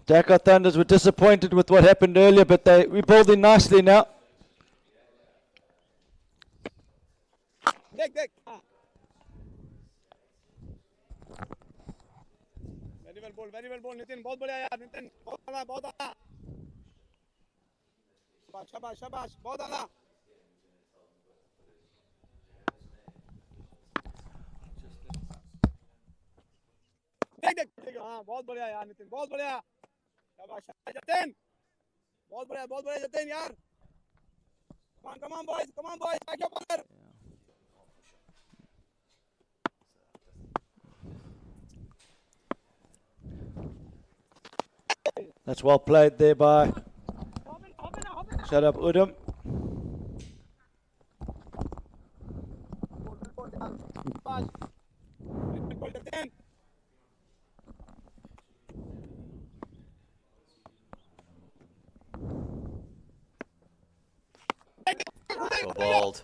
Dhaka Thunders were disappointed with what happened earlier, but they're rebuilding nicely now. देख देख very well bold Nitin बहुत बढ़िया यार नितिन बहुत आला शाबाश शाबाश बहुत आला देख देख हाँ बहुत बढ़िया यार नितिन बहुत बढ़िया शाबाश जतिन बहुत बढ़िया जतिन यार come on boys back your bowler That's well played there by Shut up Udom. So bald.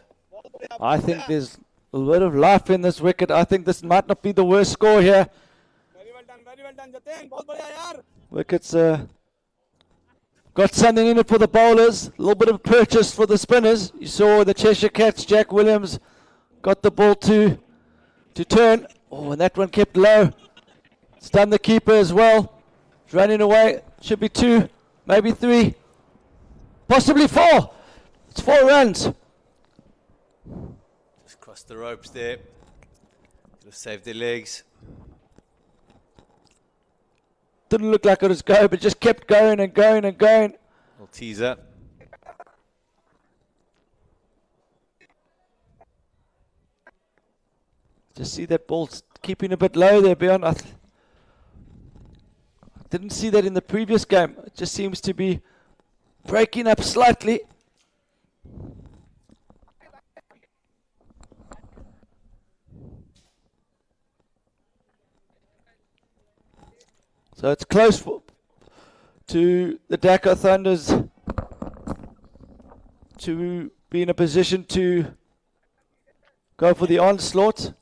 I think there's a lot of life in this wicket. I think this might not be the worst score here. very well done Jatin बहुत बढ़िया यार Wickets got something in it for the bowlers. A little bit of purchase for the spinners. You saw the Cheshire Cats, Jack Williams, got the ball to turn. Oh, and that one kept low. Stunned the keeper as well. It's running away. Should be 2, maybe 3, possibly 4. It's 4 runs. Just crossed the ropes there. Could have saved their legs. Didn't look like it was go, but just kept going and going and going. Little teaser. Just see that ball keeping a bit low there, Bjorn. I didn't see that in the previous game. It just seems to be breaking up slightly. So it's close to the Dhaka Thunders to be in a position to go for the onslaught.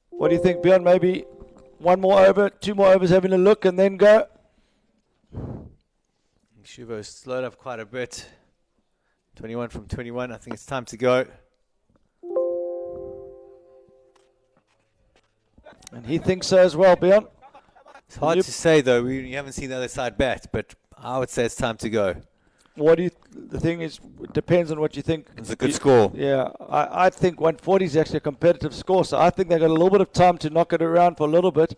What do you think, Bjorn? Maybe 1 more over, 2 more overs having a look and then go? Shuvo slowed up quite a bit. 21 from 21. I think it's time to go. And he thinks so as well, Bjorn. It's hard to say though. You haven't seen the other side bat, but I would say it's time to go. What do you? The thing is, it depends on what you think. It's a good score. Yeah, I think 140 is actually a competitive score, so I think they've got a little bit of time to knock it around for a little bit.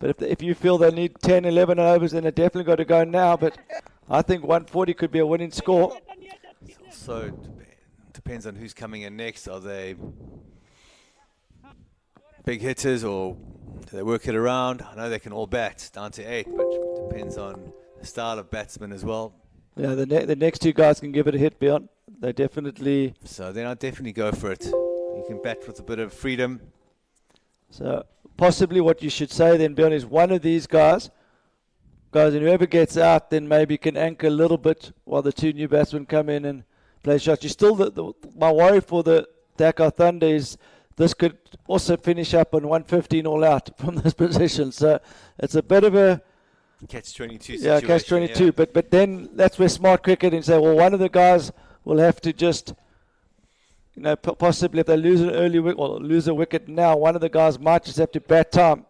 But if you feel they need 10, 11 overs, then they definitely got to go now. But I think 140 could be a winning score. So depends on who's coming in next. Are they big hitters or do they work it around? I know they can all bat down to 8, but it depends on the style of batsman as well. Yeah, the next 2 guys can give it a hit, Beyond. They definitely. So then I'd definitely go for it. You can bat with a bit of freedom. So possibly what you should say then, Beyond, is one of these guys, and whoever gets out then maybe can anchor a little bit while the 2 new batsmen come in and play shots. You still, my worry for the Dhaka Thunder is this could also finish up on 115 all out from this position. So it's a bit of a catch-22 situation. Yeah, catch-22. Yeah. But then that's where smart cricket and say, well, one of the guys will have to just, possibly if they lose an early wicket or lose a wicket now, one of the guys might just have to bat time.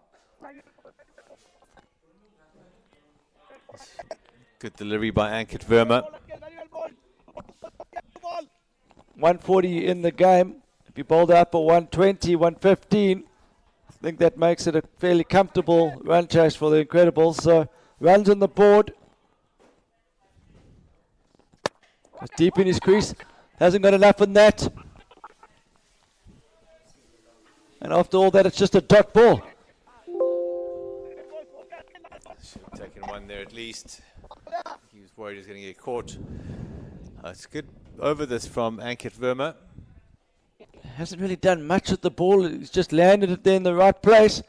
Good delivery by Ankit Verma. 140 in the game. If you bowled out for 120, 115, I think that makes it a fairly comfortable run chase for the Incredibles. So runs on the board. It's deep in his crease. Hasn't got enough in that. And after all that, it's just a dot ball. Should have taken one there at least. He was worried he was going to get caught. It's good over this from Ankit Verma. Hasn't really done much with the ball. He's just landed it there in the right place.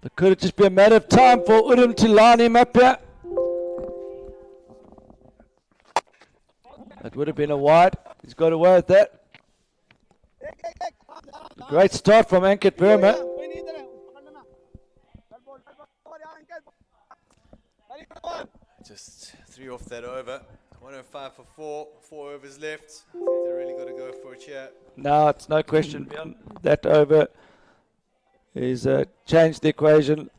But could it just be a matter of time for Udom to line him up here? That would have been a wide. He's got away with that. Great start from Ankit Verma. Just 3 off that over. 105 for 4. 4 overs left. I think they really got to go for it here. No, it's no question beyond that over. He's changed the equation.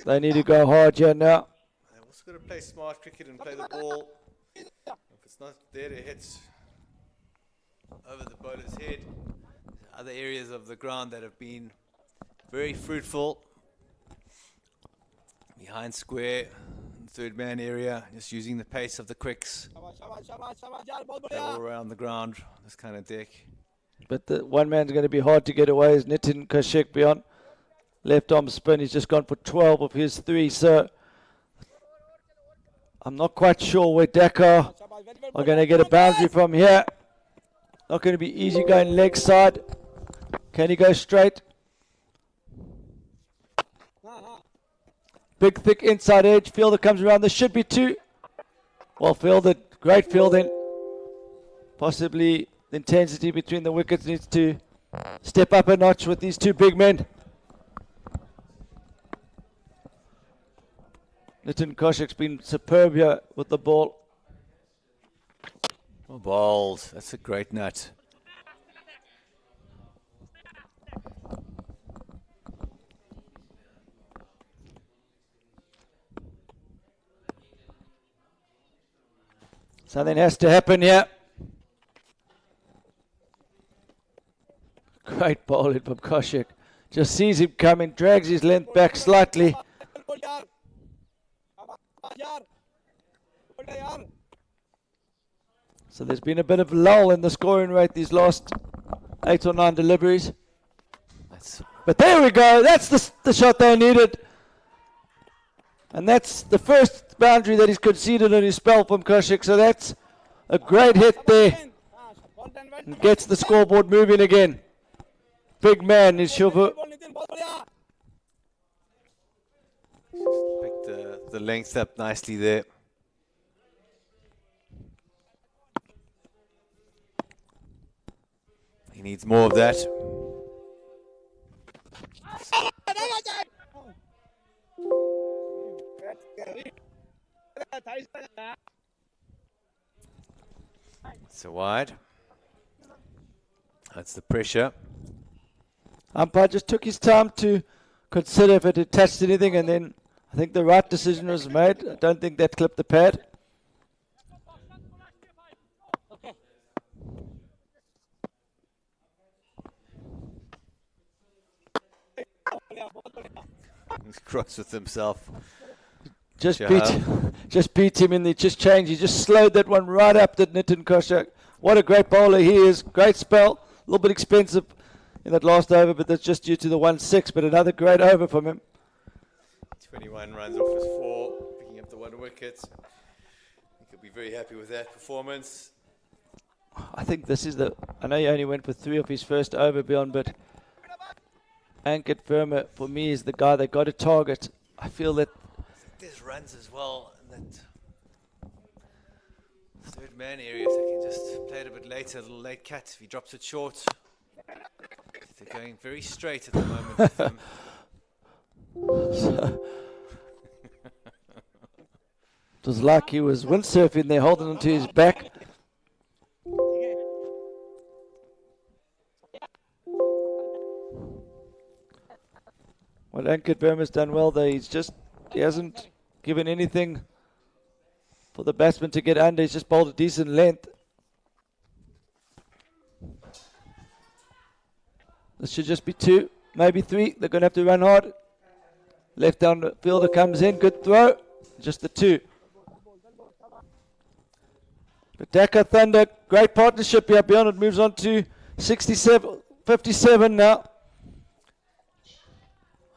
They need to go hard here now. They've also got to play smart cricket and play the ball. If it's not there to hit over the bowler's head, other areas of the ground that have been very fruitful. Behind square, third man area, just using the pace of the quicks. They're all around the ground, this kind of deck. But the one man's going to be hard to get away is Nitin Kaushik beyond. Left arm spin, he's just gone for 12 of his 3, so I'm not quite sure where Dhaka are going to get a boundary from here. Not going to be easy going leg side. Can he go straight? Big, thick inside edge. Fielder comes around. There should be 2. Well fielded. Great fielding. Possibly the intensity between the wickets needs to step up a notch with these 2 big men. Nitin Kaushik's been superb here with the ball. Oh, balls. That's a great nut. Something has to happen here. Great bowling from Kaushik. Just sees him coming, drags his length back slightly. So there's been a bit of lull in the scoring rate these last 8 or 9 deliveries. But there we go. That's the shot they needed. And that's the first boundary that he's conceded on his spell from Kaushik. So that's a great hit there. And gets the scoreboard moving again. Big man is Shubha. Picked the length up nicely there. He needs more of that. So wide. That's the pressure. Umpire just took his time to consider if it had touched anything, and then I think the right decision was made. I don't think that clipped the pad. He's cross with himself. Just beat him in the just change. He just slowed that one right up, did Nitin Kaushik. What a great bowler he is. Great spell. A little bit expensive in that last over, but that's just due to the 1-6. But another great over from him. 21 runs off his 4, picking up the 1 wicket. He could be very happy with that performance. I think this is I know he only went for 3 of his first over beyond, but Ankit Verma, for me, is the guy they got to target. I feel that there's runs as well in that third man area, so he can just play it a bit later, a little late cut if he drops it short. They're going very straight at the moment with him. It was like he was windsurfing there, holding onto his back. Well, Ankit Verma's done well there. He hasn't given anything for the batsman to get under. He's just bowled a decent length. This should just be 2, maybe 3. They're going to have to run hard. Left down fielder comes in, good throw. Just the 2. But Dhaka Thunder, great partnership here. Beyond it moves on to 67. 57 now.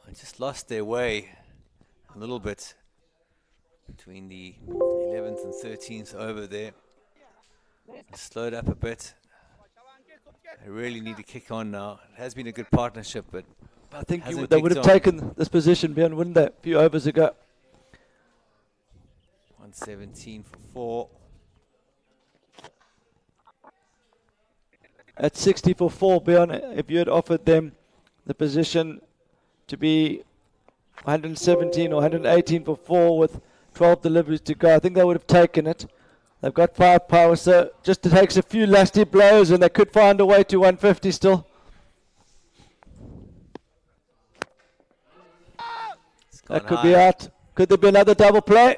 I just lost their way a little bit between the 11th and 13th over there. Slowed up a bit. They really need to kick on now. It has been a good partnership, but I think hasn't they would have kicked on. taken this position, Bjorn, wouldn't they? A few overs ago. 117 for 4. At 60 for 4, Bjorn, if you had offered them the position to be 117 or 118 for 4 with 12 deliveries to go, I think they would have taken it. They've got firepower, so just it takes a few lusty blows and they could find a way to 150 still. That could be out. Could there be another double play?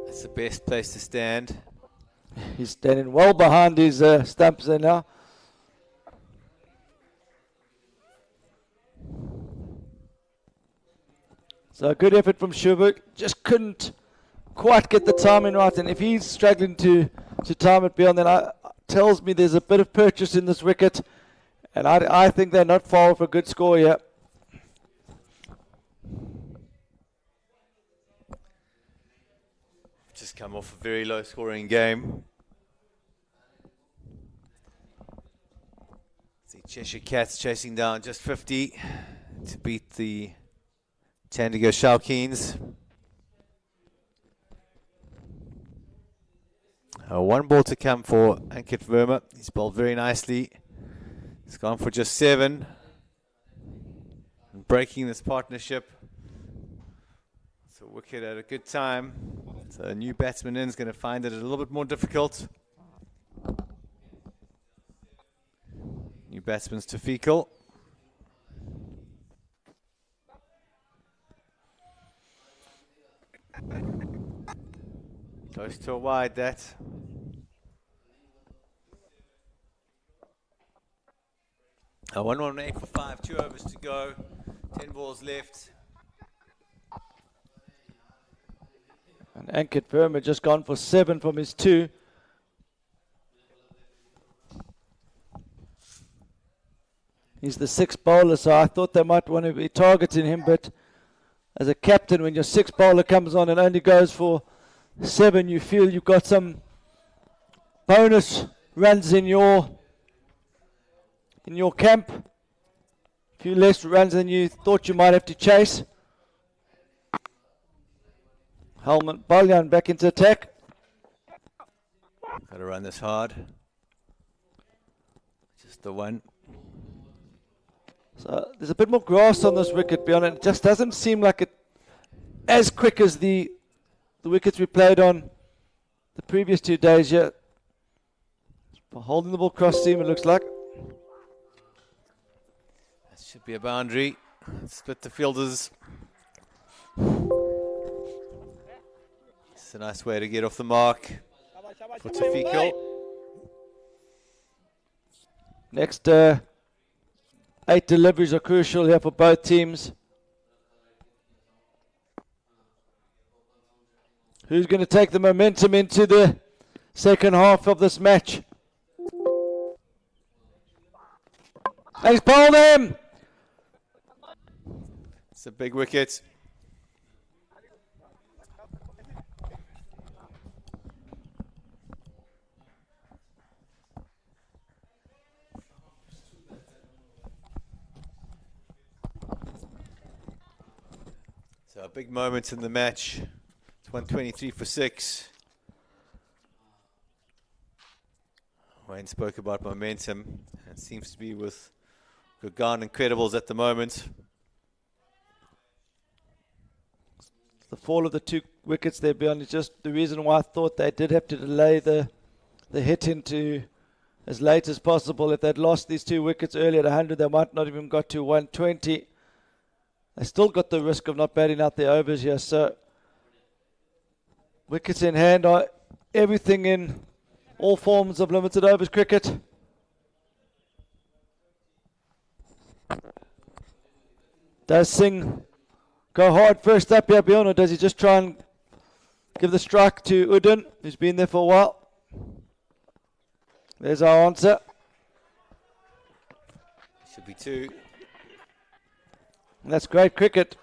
That's the best place to stand. He's standing well behind his stumps there now. So a good effort from Schubert. Just couldn't quite get the timing right. And if he's struggling to time it beyond, then tells me there's a bit of purchase in this wicket. And I think they're not far off a good score here. Just come off a very low scoring game. The Cheshire Cats chasing down just 50 to beat the Chandigarh Shaukeens. One ball to come for Ankit Verma. He's bowled very nicely. He's gone for just 7. And breaking this partnership. So wicket at a good time. So a new batsman in is going to find it a little bit more difficult. New batsman's Tafiqul. Close to a wide, that. A 118 for 5, 2 overs to go, 10 balls left. And Ankit Verma just gone for 7 from his 2. He's the 6th bowler, so I thought they might want to be targeting him, but as a captain, when your 6th bowler comes on and only goes for 7, you feel you've got some bonus runs in your camp. A few less runs than you thought you might have to chase. Helmut Balyan back into attack. Got to run this hard. Just the one. So there's a bit more grass on this wicket, beyond it. It just doesn't seem like it as quick as the wickets we played on the previous 2 days yet. Holding the ball cross seam, it looks like. That should be a boundary. Split the fielders. It's a nice way to get off the mark for Tafiqul. Next 8 deliveries are crucial here for both teams. Who's going to take the momentum into the second half of this match? And he's bowled him! It's a big wicket. So a big moment in the match. It's 123 for 6. Wayne spoke about momentum. It seems to be with Gurgaon Incredibles at the moment. The fall of the 2 wickets there, beyond is just the reason why I thought they did have to delay the hit into as late as possible. If they'd lost these 2 wickets early at 100, they might not even got to 120. They still got the risk of not batting out their overs here. So wickets in hand are everything in all forms of limited overs cricket. Does Singh go hard first up here, Bjorn, or does he just try and give the strike to Udin, who's been there for a while? There's our answer. Should be 2. And that's great cricket.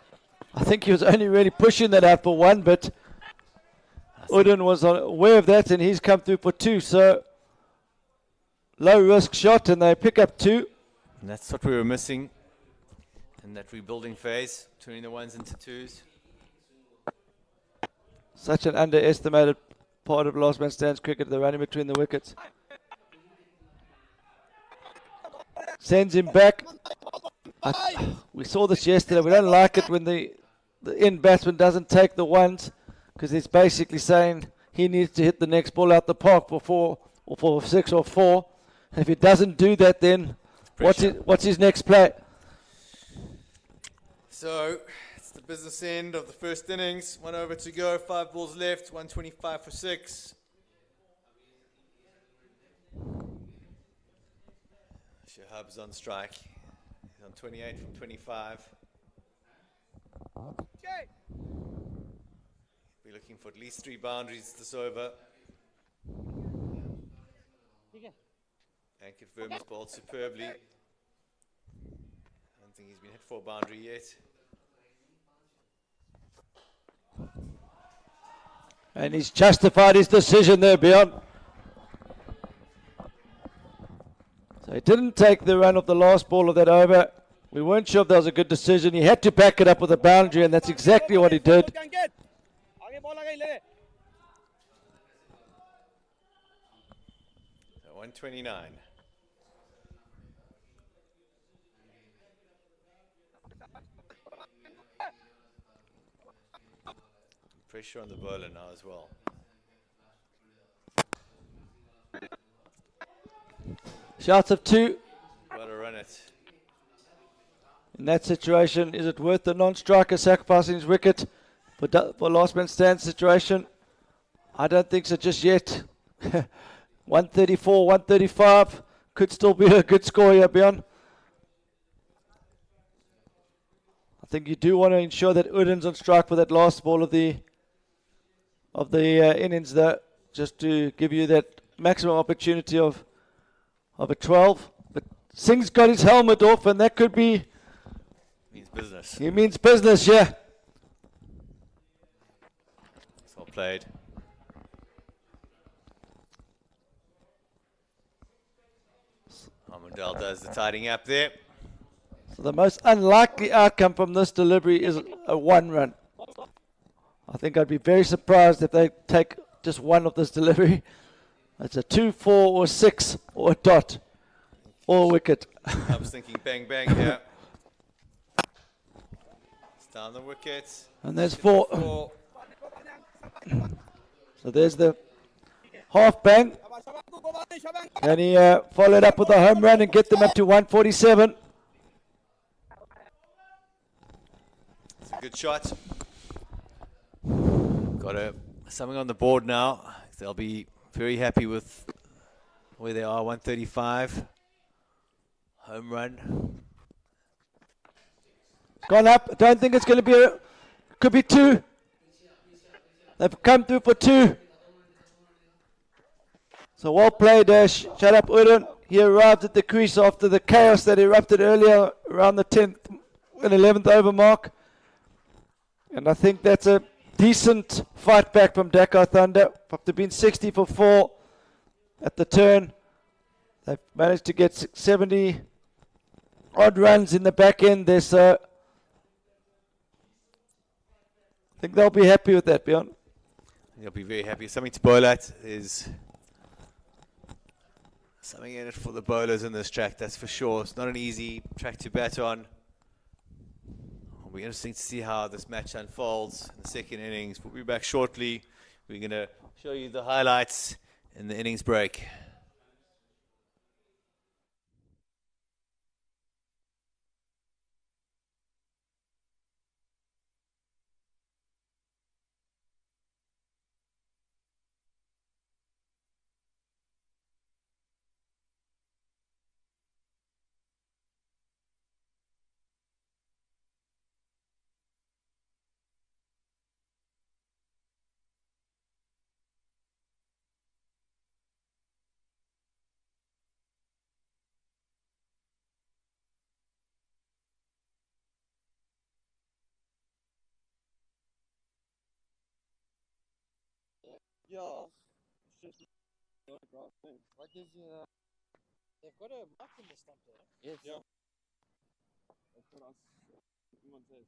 I think he was only really pushing that out for 1, but Uden was aware of that and he's come through for 2. So low risk shot and they pick up 2. And that's what we were missing in that rebuilding phase, turning the 1s into 2s. Such an underestimated part of last man stands cricket, the running between the wickets. Sends him back. We saw this yesterday. We don't like it when the in batsman doesn't take the 1s, because he's basically saying he needs to hit the next ball out the park for 4 or for 6 or 4. And if he doesn't do that, then what's his next play? So it's the business end of the first innings. 1 over to go, 5 balls left, 125 for 6. Shahab's on strike. He's on 28 from 25. We're looking for at least 3 boundaries this over. Ankit Verma's bowled superbly. I don't think he's been hit for a boundary yet. And he's justified his decision there, Bjorn. So he didn't take the run of the last ball of that over. We weren't sure if that was a good decision. He had to back it up with a boundary, and that's exactly what he did. So 129. Pressure on the bowler now as well. Shots of 2. Gotta run it. In that situation, is it worth the non-striker sacrificing his wicket for last man stand situation? I don't think so just yet. 134, 135 could still be a good score here, Bjorn. I think you do want to ensure that Uden's on strike for that last ball of the innings there, just to give you that maximum opportunity of a 12. But Singh's got his helmet off, and that could be... Means business. He means business, yeah. It's well played. Armandale does the tidying up there. So the most unlikely outcome from this delivery is a 1 run. I think I'd be very surprised if they take just 1 of this delivery. It's a 2, 4 or 6 or a dot or a wicket. I was thinking bang bang here. It's down the wicket. And there's 4. So there's the half bang. And he followed up with a home run and get them up to 147. It's a good shot. Got something on the board now. They'll be very happy with where they are. 135. Home run. It's gone up. I don't think it's going to be could be 2. They've come through for 2. So well played, shut up Uden. He arrived at the crease after the chaos that erupted earlier around the 10th and 11th over mark. And I think that's a decent fight back from Dhaka Thunder. After being 60 for 4 at the turn, they've managed to get 70 odd runs in the back end there, so I think they'll be happy with that, Bjorn. They'll be very happy. Something to bowl at. There's something in it for the bowlers in this track, that's for sure. It's not an easy track to bat on. It'll be interesting to see how this match unfolds in the second innings. We'll be back shortly. We're going to show you the highlights in the innings break. Yeah. It's just not a great thing. Like they've got a mark in the stump there. Yes. Yeah. That's what everyone says.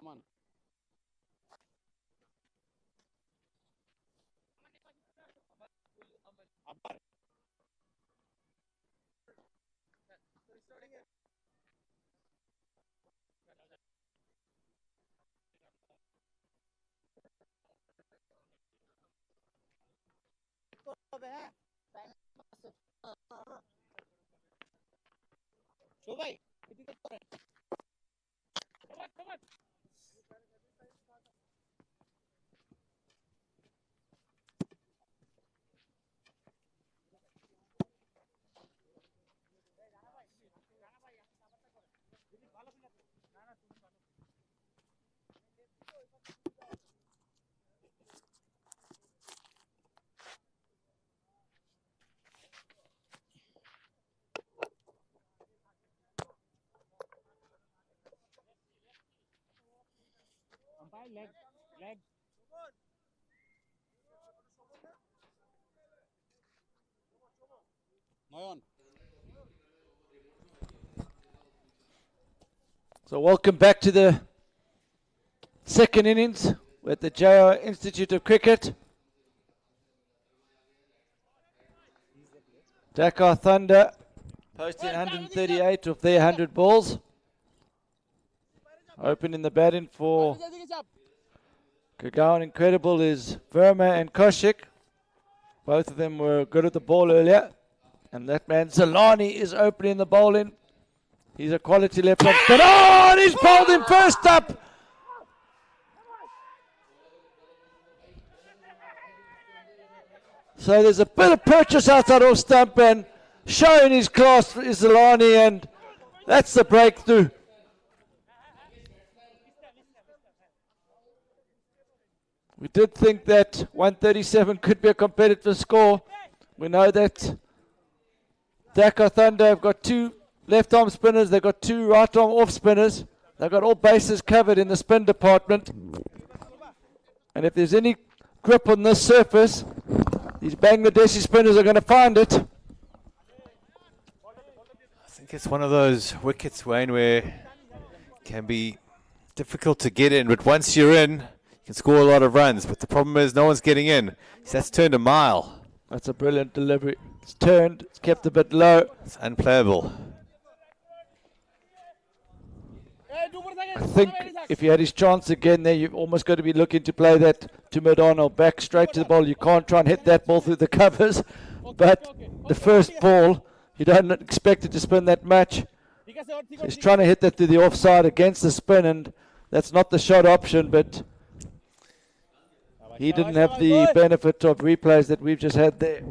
Aman. Abar. Show bhai. Umpire leg. Leg. Noyon. So welcome back to the second innings at the JR Institute of Cricket. Dhaka Thunder posting 138 of their 100 balls. Opening the batting for Gurgaon Incredible is Verma and Koshik. Both of them were good at the ball earlier. And that man Zalani is opening the bowling. He's a quality left-arm spinner. Oh, and he's bowled him first up. So there's a bit of purchase outside off stump, and showing his class is Zalani, and that's the breakthrough. We did think that 137 could be a competitive score. We know that Dhaka Thunder have got 2 left-arm spinners. They've got 2 right-arm off spinners. They've got all bases covered in the spin department. And if there's any grip on this surface, these Bangladeshi spinners are going to find it. I think it's one of those wickets, Wayne, where it can be difficult to get in, but once you're in, you can score a lot of runs. But the problem is no one's getting in. So that's turned a mile. That's a brilliant delivery. It's turned, it's kept a bit low. It's unplayable. I think if he had his chance again there, you've almost got to be looking to play that to mid-on or back straight to the ball. You can't try and hit that ball through the covers. But the first ball, you don't expect it to spin that much. So he's trying to hit that to the offside against the spin, and that's not the shot option, but he didn't have the benefit of replays that we've just had there.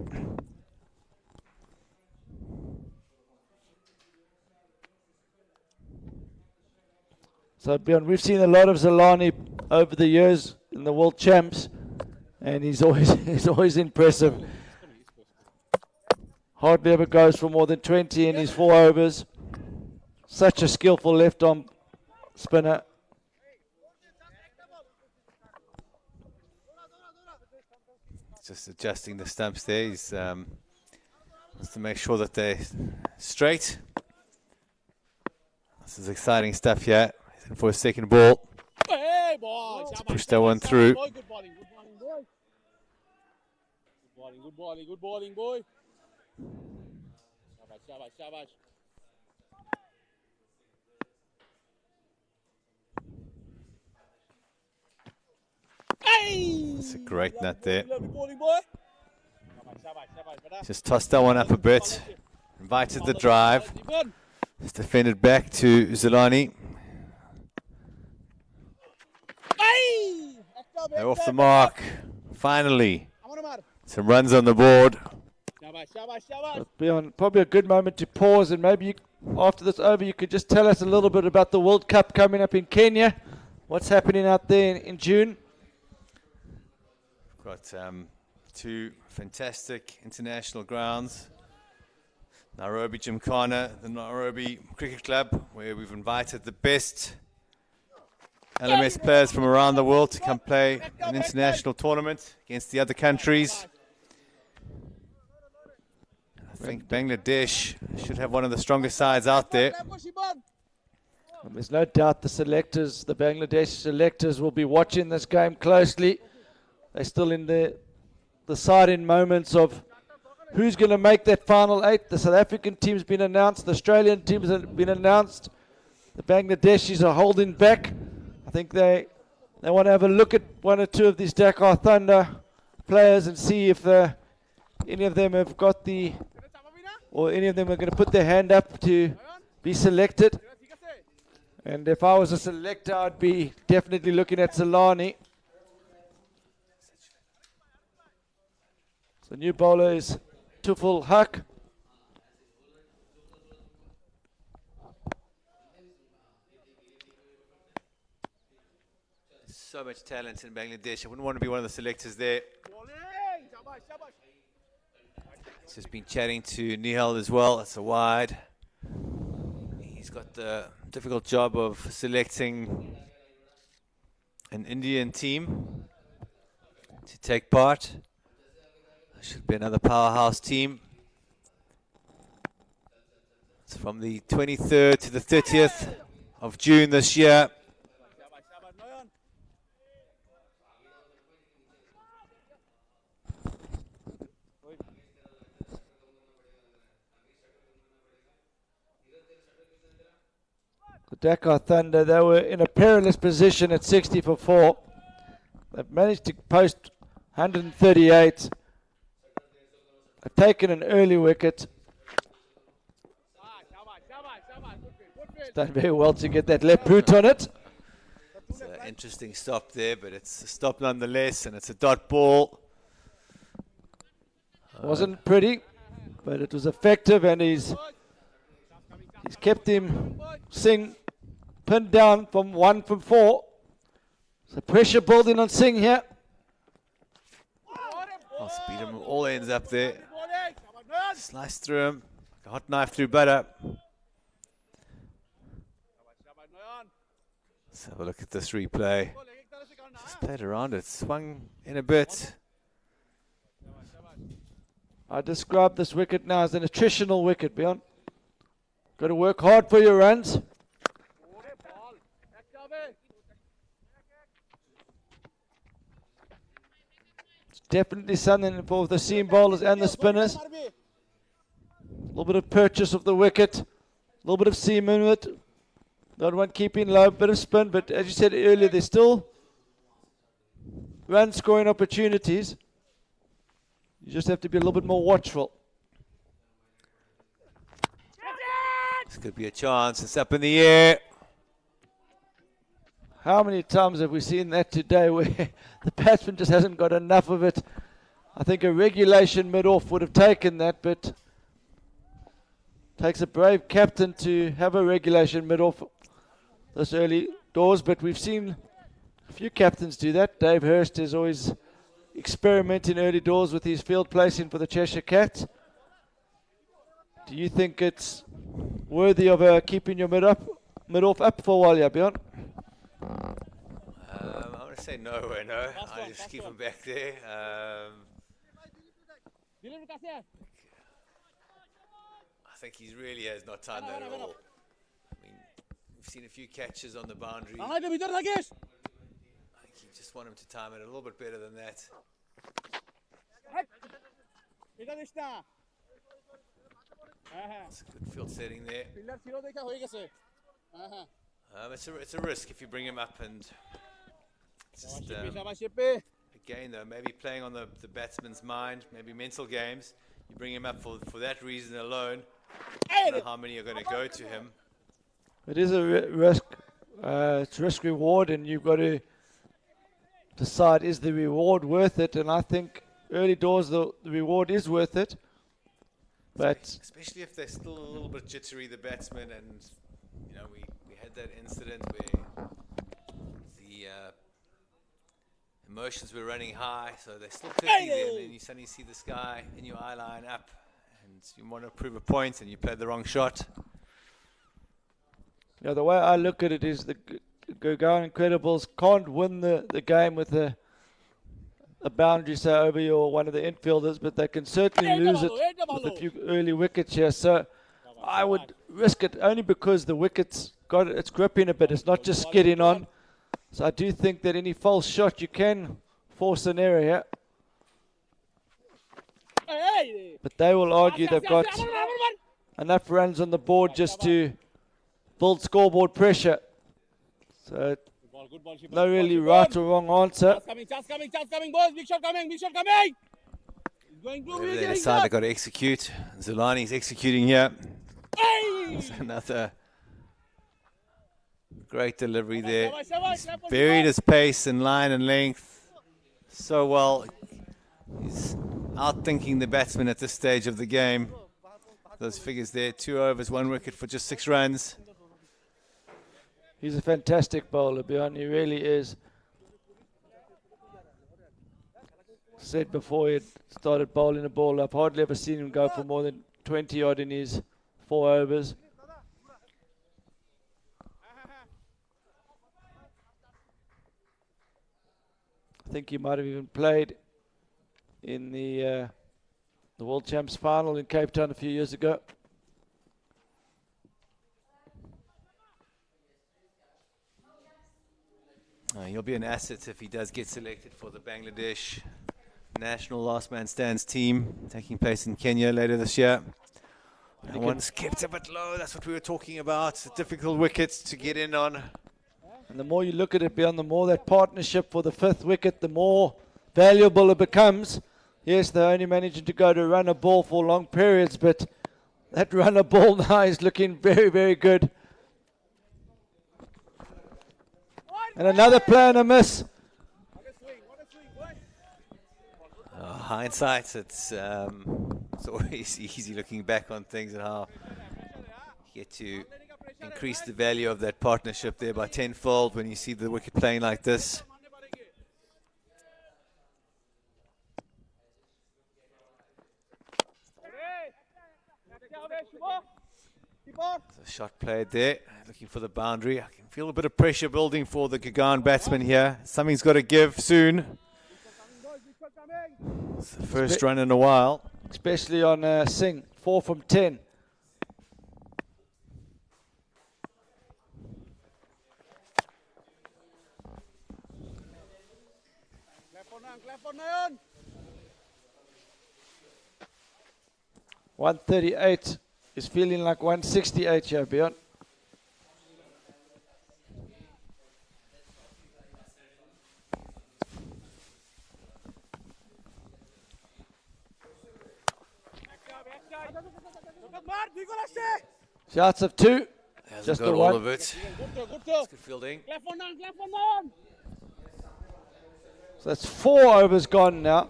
So Bjorn, we've seen a lot of Zalani over the years in the World Champs, and he's always impressive. Hardly ever goes for more than 20 in his 4 overs. Such a skillful left-arm spinner. Just adjusting the stumps there. He's wants to make sure that they're straight. This is exciting stuff here. He's in for a second ball. Let's push that one through. Good bowling, boy. Good bowling, boy. Shabash. That's a great nut there. Lovely bowling, boy. Just tossed that one up a bit. Invited the drive. It's defended back to Zalani. They're off the mark. Finally. Some runs on the board. Bjorn, probably a good moment to pause, and maybe after this over you could just tell us a little bit about the World Cup coming up in Kenya. What's happening out there in June? We've got 2 fantastic international grounds. Nairobi Gymkhana, the Nairobi Cricket Club, where we've invited the best LMS players from around the world to come play an international tournament against the other countries. I think Bangladesh should have one of the strongest sides out there. And there's no doubt the selectors, the Bangladesh selectors, will be watching this game closely. They're still in the deciding moments of who's going to make that final 8. The South African team's been announced. The Australian teams have been announced. The Bangladeshis are holding back. I think they want to have a look at one or two of these Dhaka Thunder players and see if any of them have got or any of them are going to put their hand up to be selected. And if I was a selector, I'd be definitely looking at Solani. So new bowler is Tuful Haq. So much talent in Bangladesh. I wouldn't want to be one of the selectors there. He's just been chatting to Nihal as well. That's a wide. He's got the difficult job of selecting an Indian team to take part. There should be another powerhouse team. It's from the 23rd to the 30th of June this year. The Dhaka Thunder, they were in a perilous position at 60 for 4. They've managed to post 138. They've taken an early wicket. It's done very well to get that left boot on it. It's an interesting stop there, but it's a stop nonetheless, and it's a dot ball. Wasn't pretty, but it was effective, and he's kept him Singh pinned down from 1 from 4. So pressure building on Singh here. I'll speed him all ends up there. Slice through him, like a hot knife through butter. Let's have a look at this replay. Just played around it, swung in a bit. I describe this wicket now as an attritional wicket, Bjorn. Got to work hard for your runs. It's definitely something for the seam bowlers and the spinners. A little bit of purchase of the wicket, a little bit of seam in it. Not one keeping low, bit of spin, but as you said earlier, there's still run scoring opportunities. You just have to be a little bit more watchful. This could be a chance. It's up in the air. How many times have we seen that today where the batsman just hasn't got enough of it? I think a regulation mid-off would have taken that, but takes a brave captain to have a regulation mid-off this early doors, but we've seen a few captains do that. Dave Hurst is always experimenting early doors with his field placing for the Cheshire Cats. Do you think it's worthy of keeping your mid-off up for a while, yeah, Bjorn? I'm going to say no. I just keep him back there. I think he really has not timed that at all. I mean, we've seen a few catches on the boundary. I think you just want him to time it a little bit better than that. It's a good field setting there. It's a risk if you bring him up, and it's just, again though, maybe playing on the batsman's mind, maybe mental games. You bring him up for that reason alone. I don't know how many are going to go to him. It is a risk. It's risk reward, and you've got to decide, is the reward worth it? And I think early doors the reward is worth it. But especially if they're still a little bit jittery, the batsmen, and you know we had that incident where the emotions were running high, so they're still 50 there, and then you suddenly see this guy in your eye line up, and you want to prove a point, and you played the wrong shot. Yeah, the way I look at it is the Gurgaon Incredibles can't win the game with a boundary, say, over one of the infielders, but they can certainly lose it with a few early wickets here. So I would risk it only because the wicket's got its grip in a bit. It's not just skidding on. So I do think that any false shot, you can force an error here. But they will argue they've got enough runs on the board just to build scoreboard pressure. So no really right or wrong answer. Chance coming, boys. Big shot coming. He's going to Whatever they decide they've got to execute. Zulani's executing here. It's another great delivery there. He's buried his pace and line and length so well. He's outthinking the batsman at this stage of the game. Those figures there, 2 overs, 1 wicket for just 6 runs. He's a fantastic bowler, Bjorn. He really is. Said before he started bowling a ball up, hardly ever seen him go for more than 20 odd in his 4 overs. I think he might have even played in the World Champs final in Cape Town a few years ago. He'll be an asset if he does get selected for the Bangladesh national last man stands team taking place in Kenya later this year. That one's kept a bit low. That's what we were talking about. It's difficult wickets to get in on. And the more you look at it, beyond the more that partnership for the 5th wicket, the more valuable it becomes. Yes, they're only managing to go to run a ball for long periods, but that run a ball now is looking very, very good. And another play and a miss. Hindsight, it's always easy looking back on things and how you get to increase the value of that partnership there by tenfold when you see the wicket playing like this. So shot played there, looking for the boundary. I can feel a bit of pressure building for the Gurgaon batsman here. Something's got to give soon. It's the first run in a while. Especially on Singh, 4 from 10. Clap for Nayan. 138 is feeling like 168 here, Bjorn. Shots of 2. Just the all one. of it. Good fielding. So that's 4 overs gone now.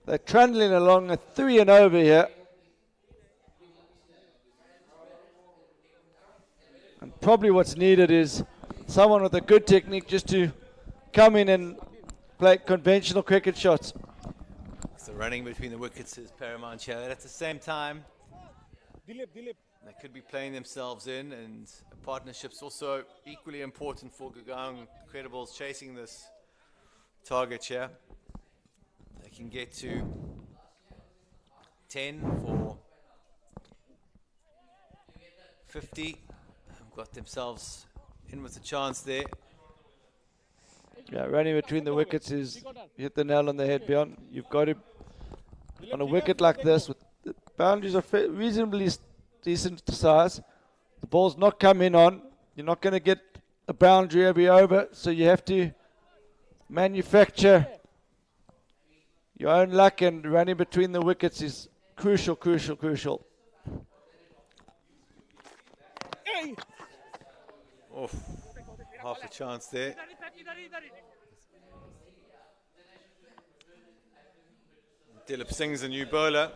They're trundling along at 3 and over here. And probably what's needed is someone with a good technique just to come in and play conventional cricket shots. So running between the wickets is paramount here. At the same time, Dilip. they could be playing themselves in, and a partnership's also equally important for Gurgaon Credibles chasing this target here. They can get to 10 for 50. Got themselves in with a chance there. Yeah, running between the wickets is hit the nail on the head, Bjorn. You've got to, on a wicket like this, with the boundaries are reasonably decent size, the ball's not coming on. You're not going to get a boundary every over, so you have to manufacture your own luck, and running between the wickets is crucial. Oh, half a chance there. Dilip Singh's a new bowler.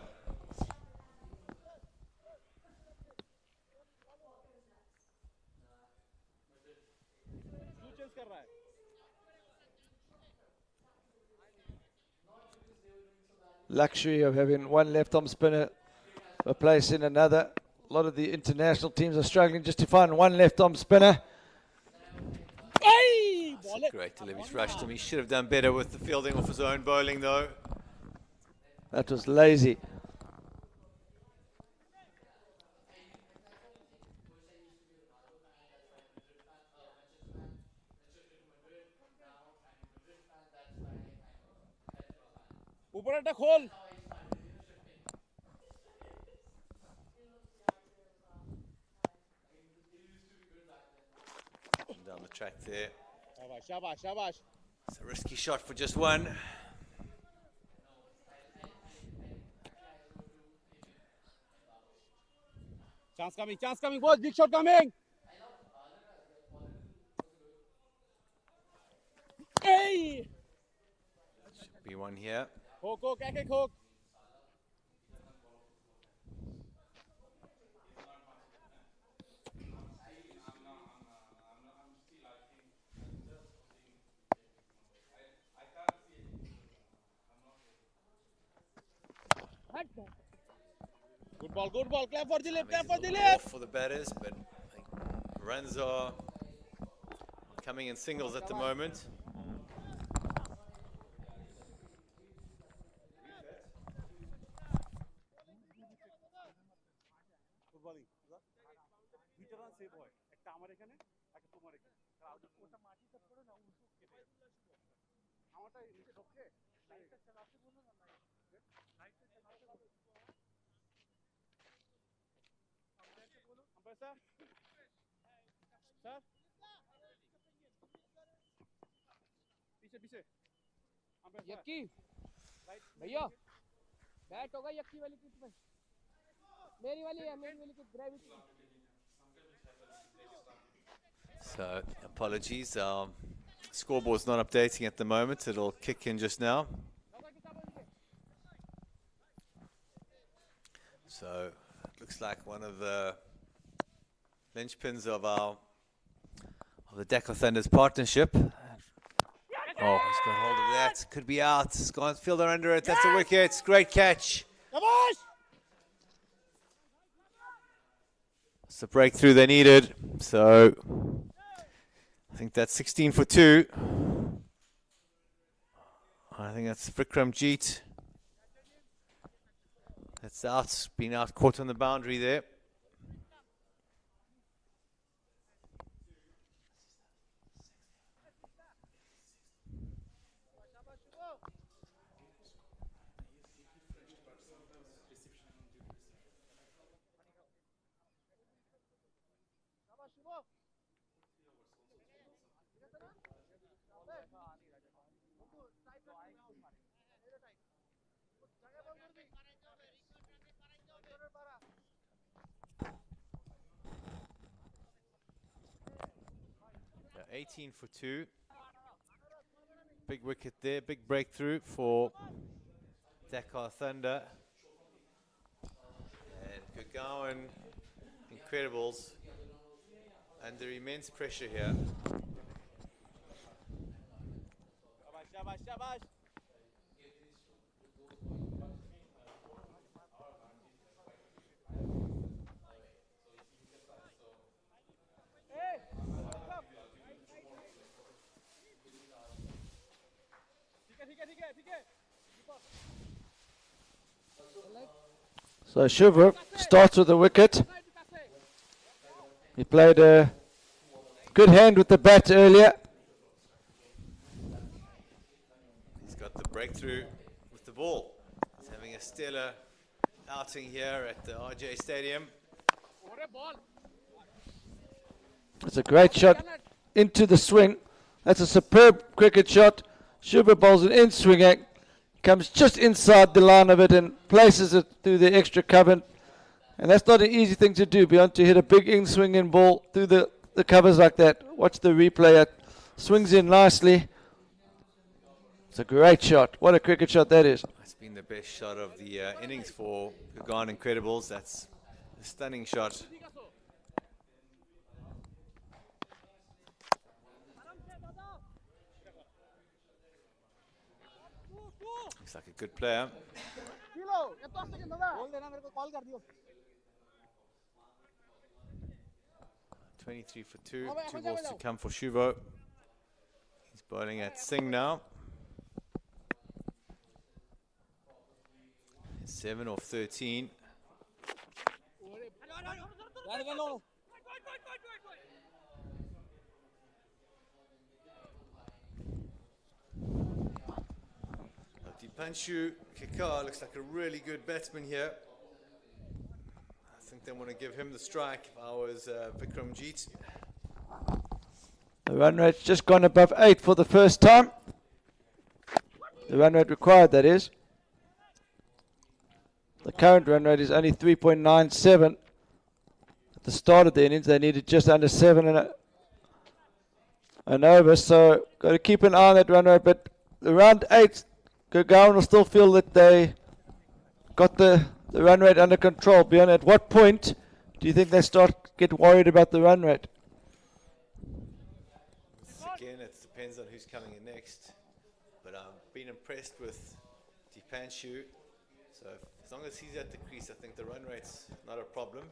Luxury of having one left-arm spinner replacing another. A lot of the international teams are struggling just to find one left-arm spinner. That's a great delivery. He's rushed him. He should have done better with the fielding off his own bowling, though. That was lazy. উপরেরটা খোল Down the track there. শাবাশ শাবাশ শাবাশ It's a risky shot for just one. chance coming boys big shot coming hey Should be one here. hook ek hook good ball clap for Dilip It's a little off for the batters, but I think runs are coming in singles at the moment. Footballing দুইটা run save হয় একটা আমার এখানে একটা তোমার এখানে ওটা মাটি টপ করে না উল্টো কেটে আমারটা নিচে ঢোকে লাইটটা চালাতে বলো না লাইটটা চালাতে বলো আম্পায়ারকে বলো আম্পায়ার স্যার पीछे पीछे यक्की भैया बैट होगा यक्की वाली किट में मेरी वाली kit gravity So apologies, scoreboard's not updating at the moment. It'll kick in just now. So it looks like one of the linchpins of the Dhaka Thunder's partnership. Oh, he's got hold of that. Could be out. He's gone fielder under it. That's a wicket. Great catch. শাবাশ It's the breakthrough they needed. So I think that's 16 for 2. I think that's Vikram Jeet. That's out. Been out caught on the boundary there. Yeah, 18 for 2. Big wicket there, big breakthrough for Dhaka Thunder. And Gurgaon Incredibles under immense pressure here. শাবাশ শাবাশ So Shiva starts with the wicket. He played a good hand with the bat earlier. He's got the breakthrough with the ball. He's having a stellar outing here at the RJ Stadium. It's a great shot into the swing. That's a superb cricket shot. Shiva bowls an in-swing act, comes just inside the line of it and places it through the extra cover. And that's not an easy thing to do, beyond to hit a big in-swing in ball through the covers like that. Watch the replay. It swings in nicely. It's a great shot. What a cricket shot that is. It's been the best shot of the innings for Gurgaon Incredibles. That's a stunning shot. Looks like a good player. 23 for 2. 2 balls to come for Shuvo. He's bowling at Singh now. 7 off 13. Dipanshu Kekar looks like a really good batsman here. I think they want to give him the strike if I was Vikramjit. The run rate's just gone above 8 for the first time. The run rate required, that is. The current run rate is only 3.97. At the start of the innings, they needed just under 7 and over. So, got to keep an eye on that run rate. But around 8, Gurgaon will still feel that they got the run rate under control. Beyond, at what point do you think they get worried about the run rate? Again, it depends on who's coming in next. But I've been impressed with Dipanshu. So as long as he's at the crease, I think the run rate's not a problem.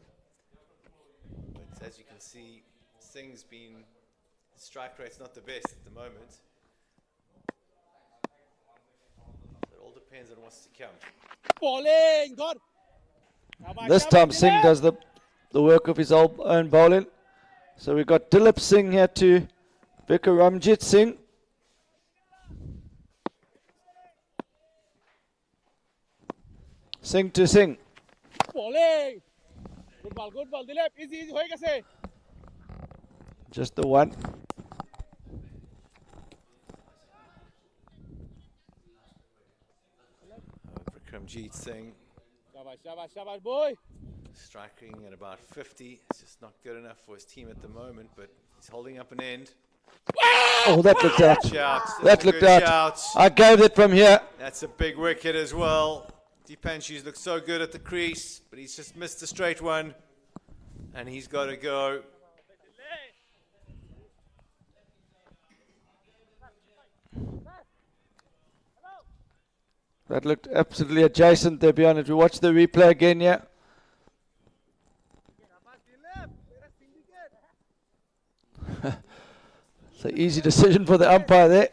But as you can see, Singh's his strike rate's not the best at the moment. So it all depends on what's to come. Bowling, good. This time Singh does the work of his own bowling. So we've got Dilip Singh here to Vikramjit Singh. Singh to Singh. Bowling. Good ball, Dilip. Easy, hoye kaise? Just the one. Vikramjit Singh Shabash, boy. striking at about 50. It's just not good enough for his team at the moment, but he's holding up an end. Oh, that looked out. Shout. That looked out. Shout. I gave it from here. That's a big wicket as well. Dipanshu's looked so good at the crease, but he's just missed a straight one. And he's got to go. That looked absolutely adjacent there, beyond it. We watch the replay again here. It's an easy decision for the umpire there.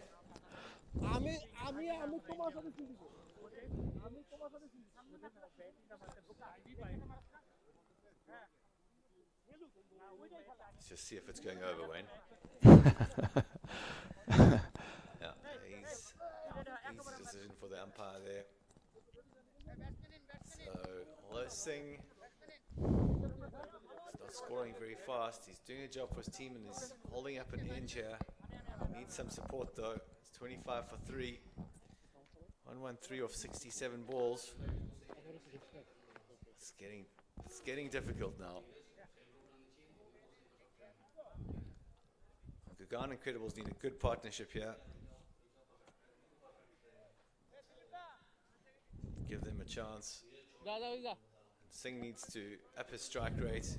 Let's just see if it's going over, Wayne. Yeah, easy decision for the umpire there. So, although Singh is not scoring very fast, he's doing a job for his team and he's holding up an end here. Needs some support though. It's 25 for 3. 113 off 67 balls. It's getting difficult now. Gurgaon Incredibles need a good partnership here. Give them a chance. Singh needs to up his strike rate.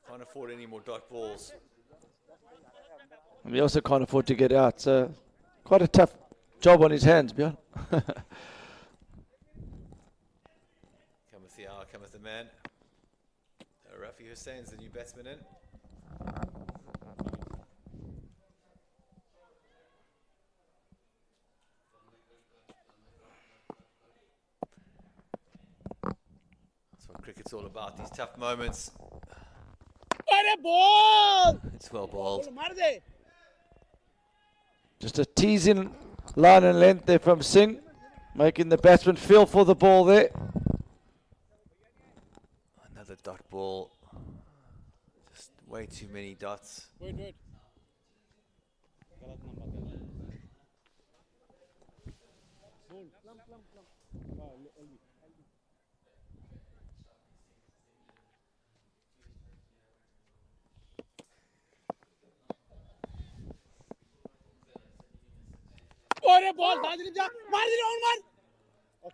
Can't afford any more dot balls. And he also can't afford to get out. So quite a tough job on his hands, Björn. Cometh the hour, cometh the man. Rafi Hussein's the new batsman in. That's what cricket's all about, these tough moments. Ball! It's well bowled. Just a teasing line and length there from Singh, making the batsman feel for the ball there. Another dot ball. Just way too many dots. Wait.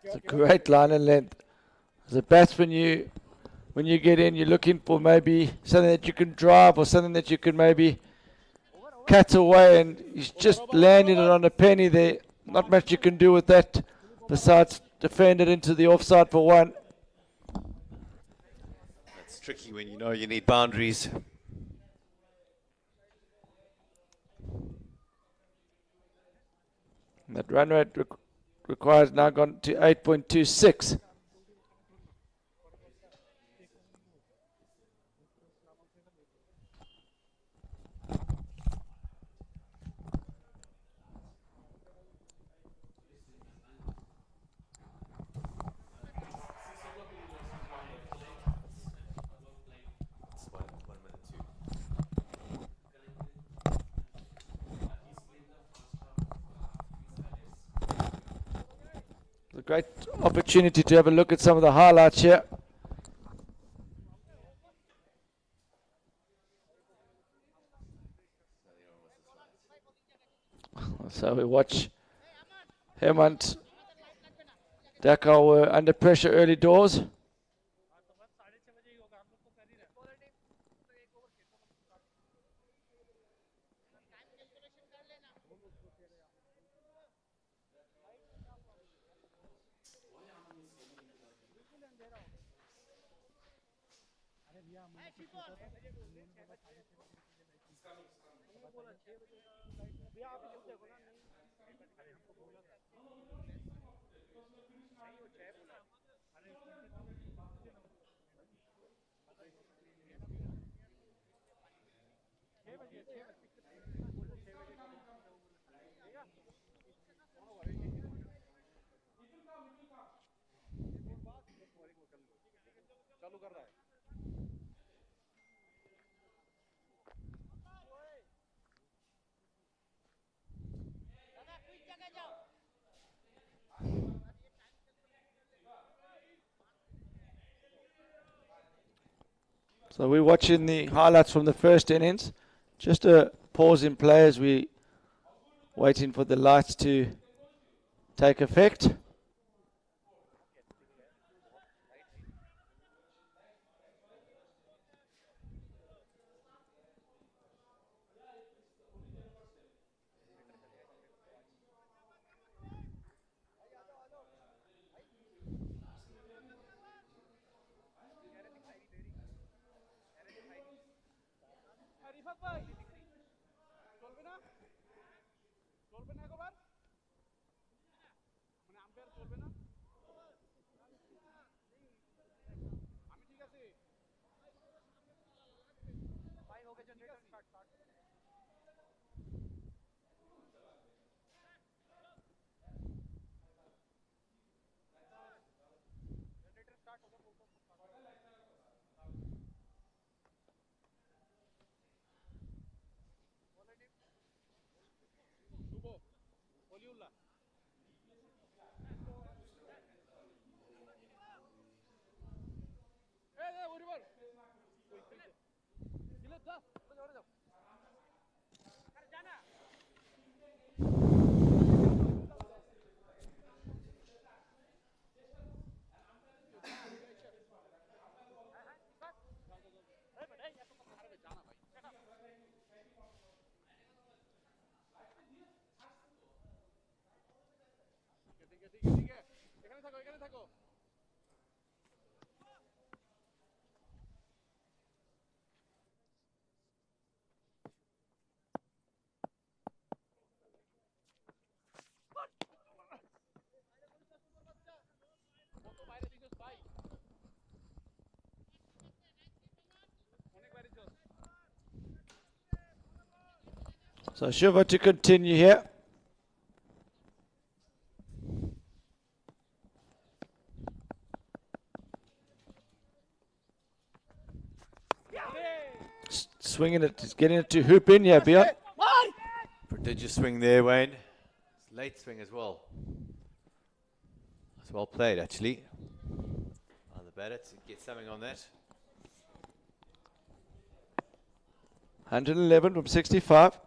It's a great line and length. As a batsman, when you get in, you're looking for maybe something that you can drive or something that you can maybe cut away, and he's just landing it on a penny there. Not much you can do with that besides defend it into the offside for one. That's tricky when you know you need boundaries. And that run rate requires now gone to 8.26. great opportunity to have a look at some of the highlights here. So we watch Hemant. Dhaka were under pressure early doors. So we're watching the highlights from the first innings. Just a pause in play as we waiting for the lights to take effect. So Shiva to continue here. Swinging it, he's getting it to hoop in here, Beyond. Prodigious swing there, Wayne. Late swing as well. It's well played, actually. On the batter to get something on that. 111 from 65.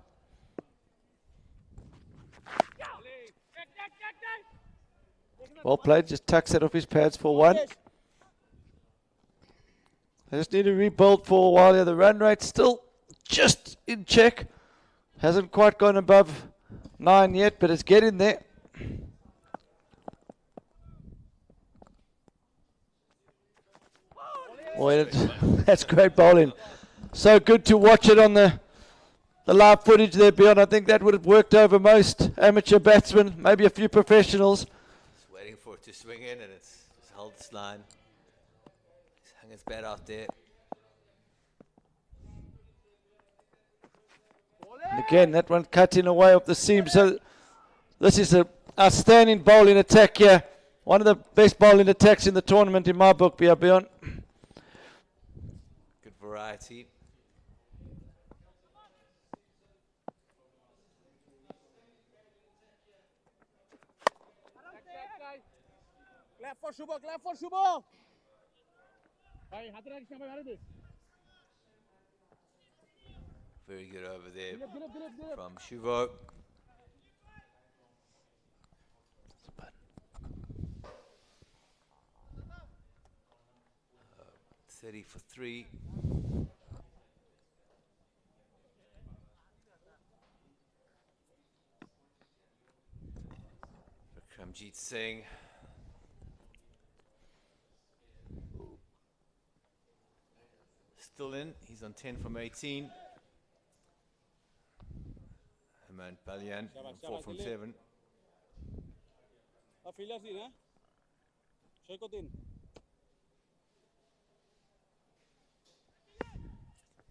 Well played, just tucks it off his pads for one. They just need to rebuild for a while here. The run rate still just in check. Hasn't quite gone above 9 yet, but it's getting there. Boy, that's great bowling. So good to watch it on the live footage there, Beyond. I think that would have worked over most amateur batsmen, maybe a few professionals. Just waiting for it to swing in, and it's just held its line. Just hung its bat out there. And again, that one cutting away off the seam. So this is an outstanding bowling attack here. One of the best bowling attacks in the tournament in my book, Beyond. Good variety. Clap for Shubho, clap for Shubho. Bhai, হাতে রাখিস না ভাই, মারে দে। Very good over there Dilip. from Shuvo. 30 for 3. Vikramjit Singh. Still in. He's on 10 from 18. Hemant Palyan on 4 from 7. Fielders in, huh? Shoykot in.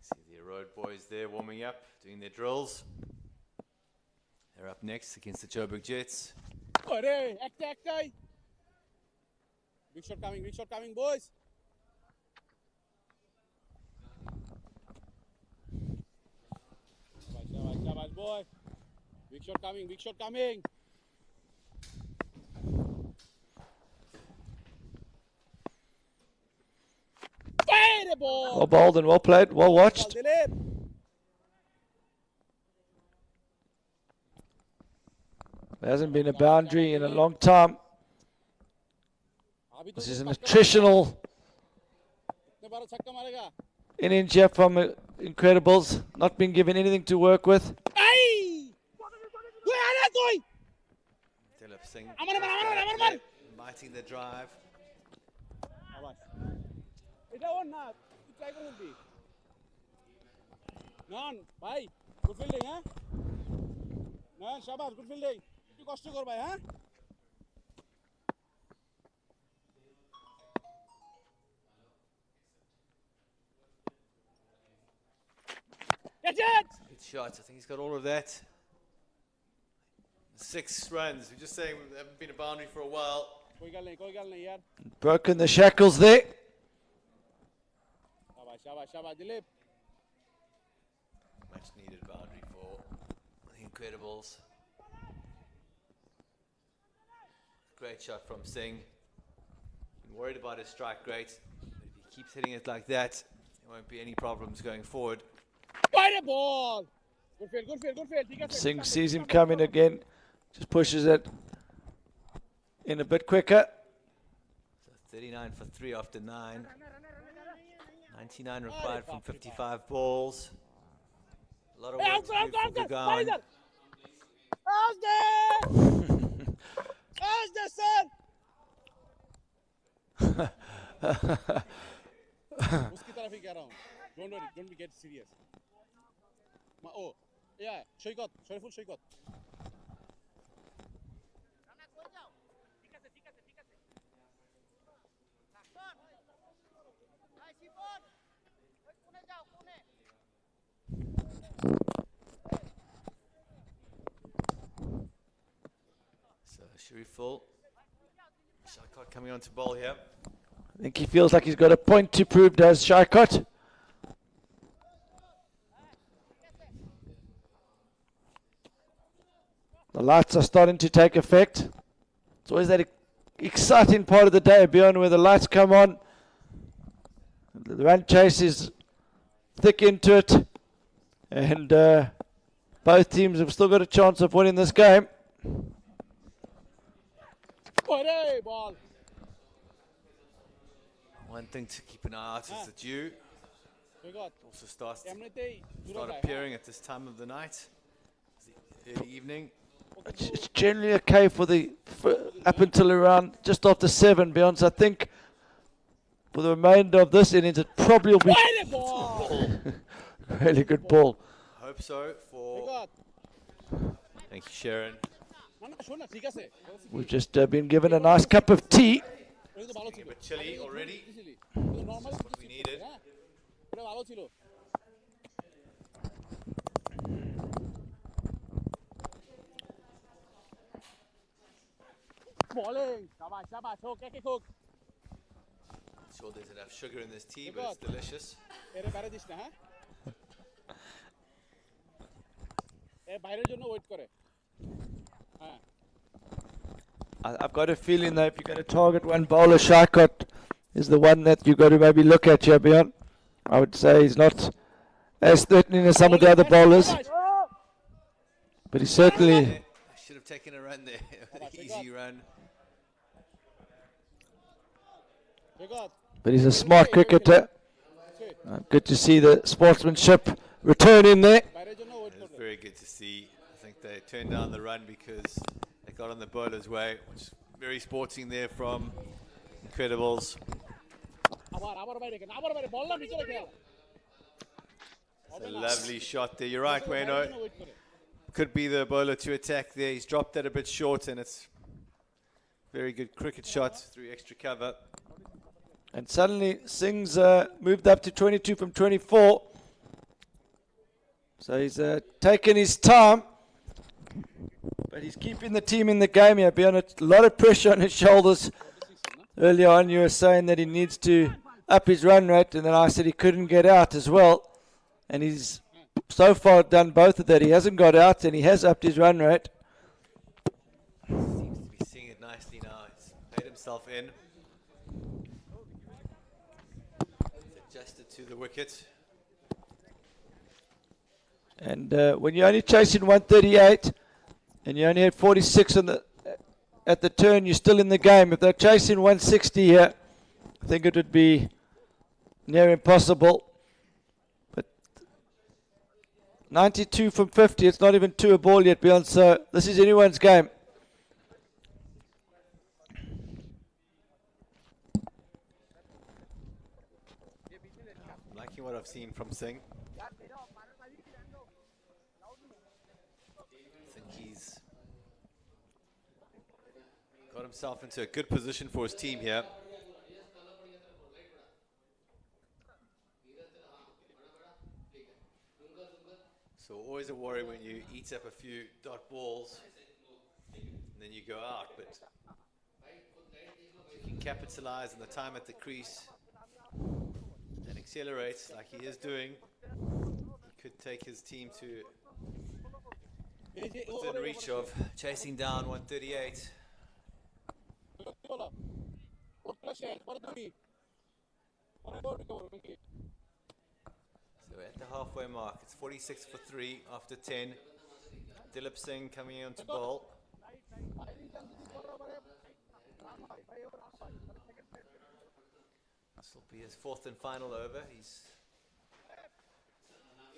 See the road boys there warming up, doing their drills. They're up next against the Joburg Jets. Ore, act. Big shot coming, boys. Shabash, boy. Big shot coming. Fire the ball. Well bowled and well played, well watched. Dilip. There hasn't been a boundary in a long time. This is an attritional innings here from Incredibles. Not been given anything to work with. Dilip Singh Amar. biting the drive. এটা ওর না, তুই try করে দিবি। নন ভাই, good fielding হ্যাঁ? নন শাবাশ, good fielding. একটু কষ্ট কর ভাই হ্যাঁ? Good shot. I think he's got all of that. 6 runs. We're just saying we haven't been a boundary for a while. कोई गल नहीं यार। Broken the shackles there. शाबाश Dilip. Much needed boundary for the Incredibles. Great shot from Singh. Been worried about his strike rate, but if he keeps hitting it like that, there won't be any problems going forward. Fire the ball. Good field. Singh sees him coming again. Just pushes it in a bit quicker. So 39 for 3 after 9. 99 required from 55 balls. A lot of work to do for Gurgaon. How's there, sir? उसकी तरफ ही कह रहा हूँ. Don't worry, don't get serious. Oh, yeah, Shoykot, Shariful Shoykot. So Shariful. Shaikot coming on to bowl here. I think he feels like he's got a point to prove, does Shaikot. The lights are starting to take effect. It's always that exciting part of the day, beyond where the lights come on. The run chase is thick into it. And both teams have still got a chance of winning this game. Ball. One thing to keep an eye out is the dew. Also starts appearing at this time of the night. It's the early evening. It's generally okay for up until around just after 7, Beyonce. I think for the remainder of this innings, it probably will be really good ball. Hope so for. Thank you, Sharon. We've just been given a nice cup of tea. It's getting a bit chilly already. That's just what we needed. Bowling. Shabash. Hook. Sure, there's enough sugar in this tea, but it's delicious. বাইরের জন্য wait করে হ্যাঁ I've got a feeling that if you're going to target one bowler, Shaikot is the one that you've got to maybe look at here, Bjorn. I would say he's not as threatening as some of the other bowlers, but he's certainly... I should have taken a run there. Easy run. But he's a smart cricketer. Good to see the sportsmanship return in there. It was very good to see. I think they turned down the run because they got on the bowler's way, which is very sporting there from Incredibles. It's a lovely shot there. You're right, Wayno. Could be the bowler to attack there. He's dropped that a bit short, and it's very good cricket shot through extra cover. And suddenly Singh's moved up to 22 from 24. So he's taken his time, but he's keeping the team in the game here. Beyond a lot of pressure on his shoulders. Earlier on you were saying that he needs to up his run rate, and then I said he couldn't get out as well. And he's so far done both of that. He hasn't got out and he has upped his run rate. Seems to be seeing it nicely now. He's made himself in. He's adjusted to the wicket. And when you're only chasing 138 and you only had 46 at the turn, you're still in the game. If they're chasing 160 here, I think it would be near impossible. But 92 from 50, it's not even 2 a ball yet, Beyond. So this is anyone's game. I'm liking what I've seen from Singh. I think he's got himself into a good position for his team here. So always a worry when you eat up a few dot balls and then you go out, but if you can capitalize on the time at the crease and accelerate like he is doing, he could take his team to within reach of chasing down 138. So at the halfway mark, it's 46 for 3 after 10. Dilip Singh coming in to bowl. This will be his 4th and final over. He's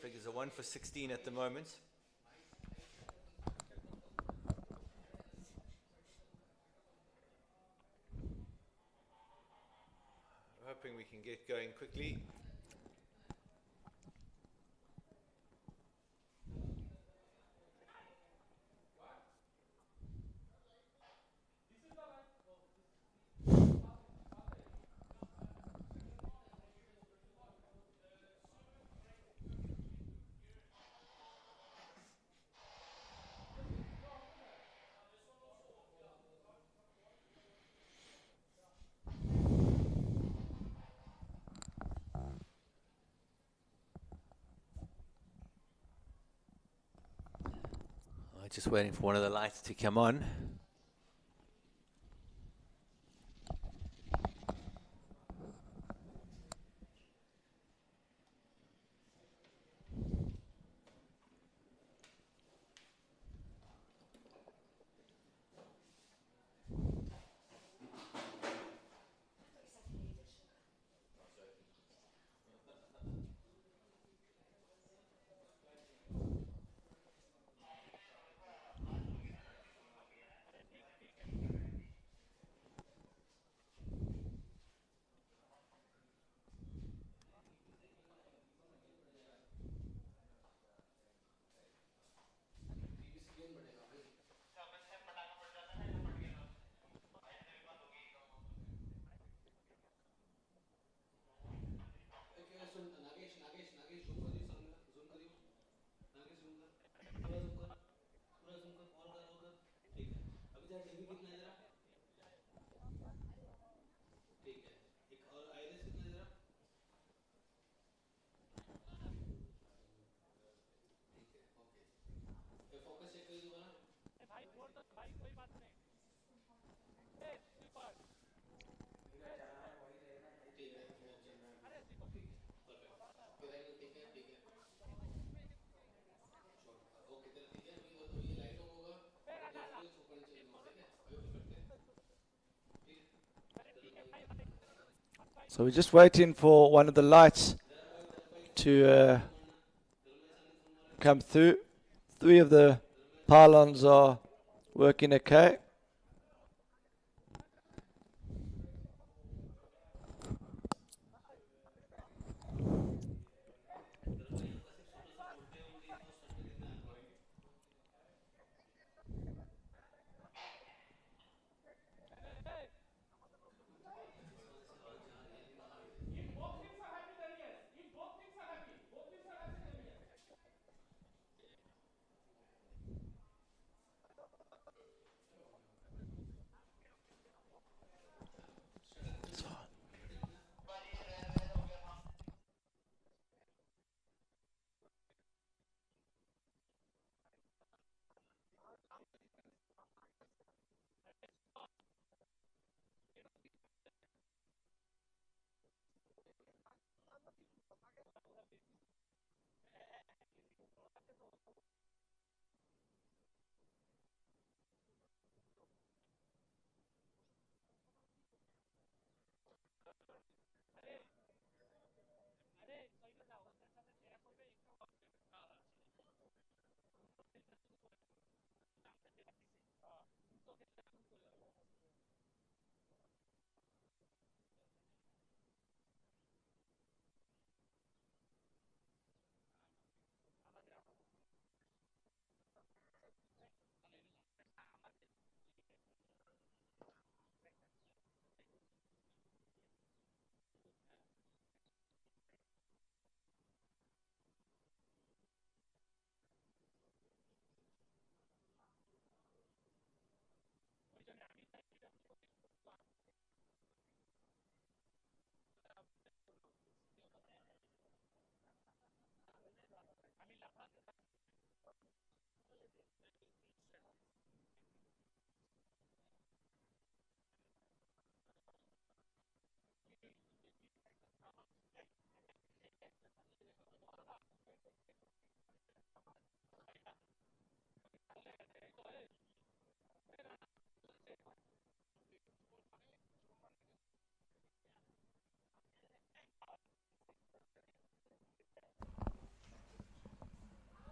figures a 1 for 16 at the moment. Hoping we can get going quickly. Just waiting for one of the lights to come on. So we're just waiting for one of the lights to come through. 3 of the pylons are working okay.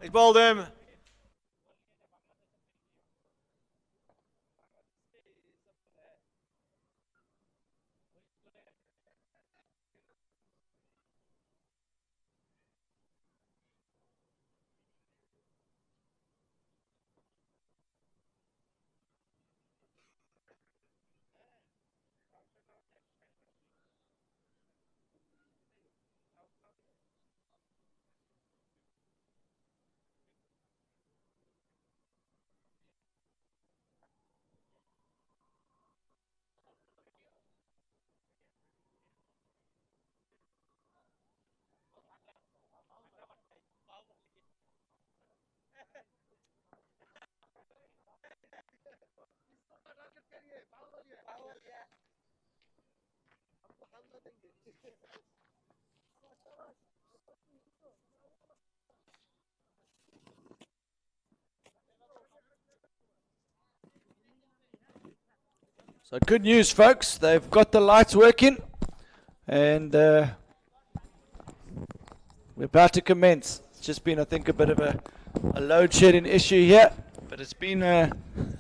He's bowled him. So good news, folks. They've got the lights working, and we're about to commence. It's just been, I think, a bit of a load shedding issue here, but it's been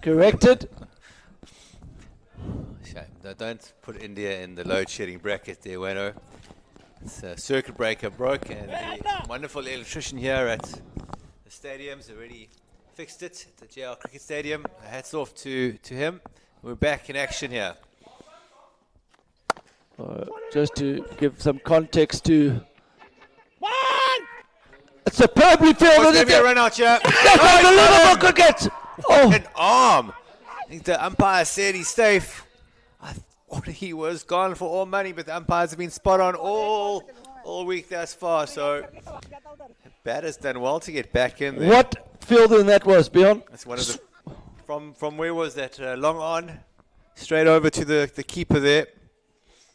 corrected. Shame. No, don't put India in the load shedding bracket there, Weno. It's a circuit breaker broke, and the wonderful electrician here at the stadium's already fixed it at the JL Cricket Stadium. Hats off to him. We're back in action here. Just to give some context to... It's superbly fielded. There's going to be a run out here. That's unbelievable cricket! Oh, An arm. I think the umpire said he's safe. I thought he was gone for all money, but the umpires have been spot on all week thus far. So batter's done well to get back in there. what fielding that was, Bjorn? That's one of the from where was that long on straight over to the keeper there.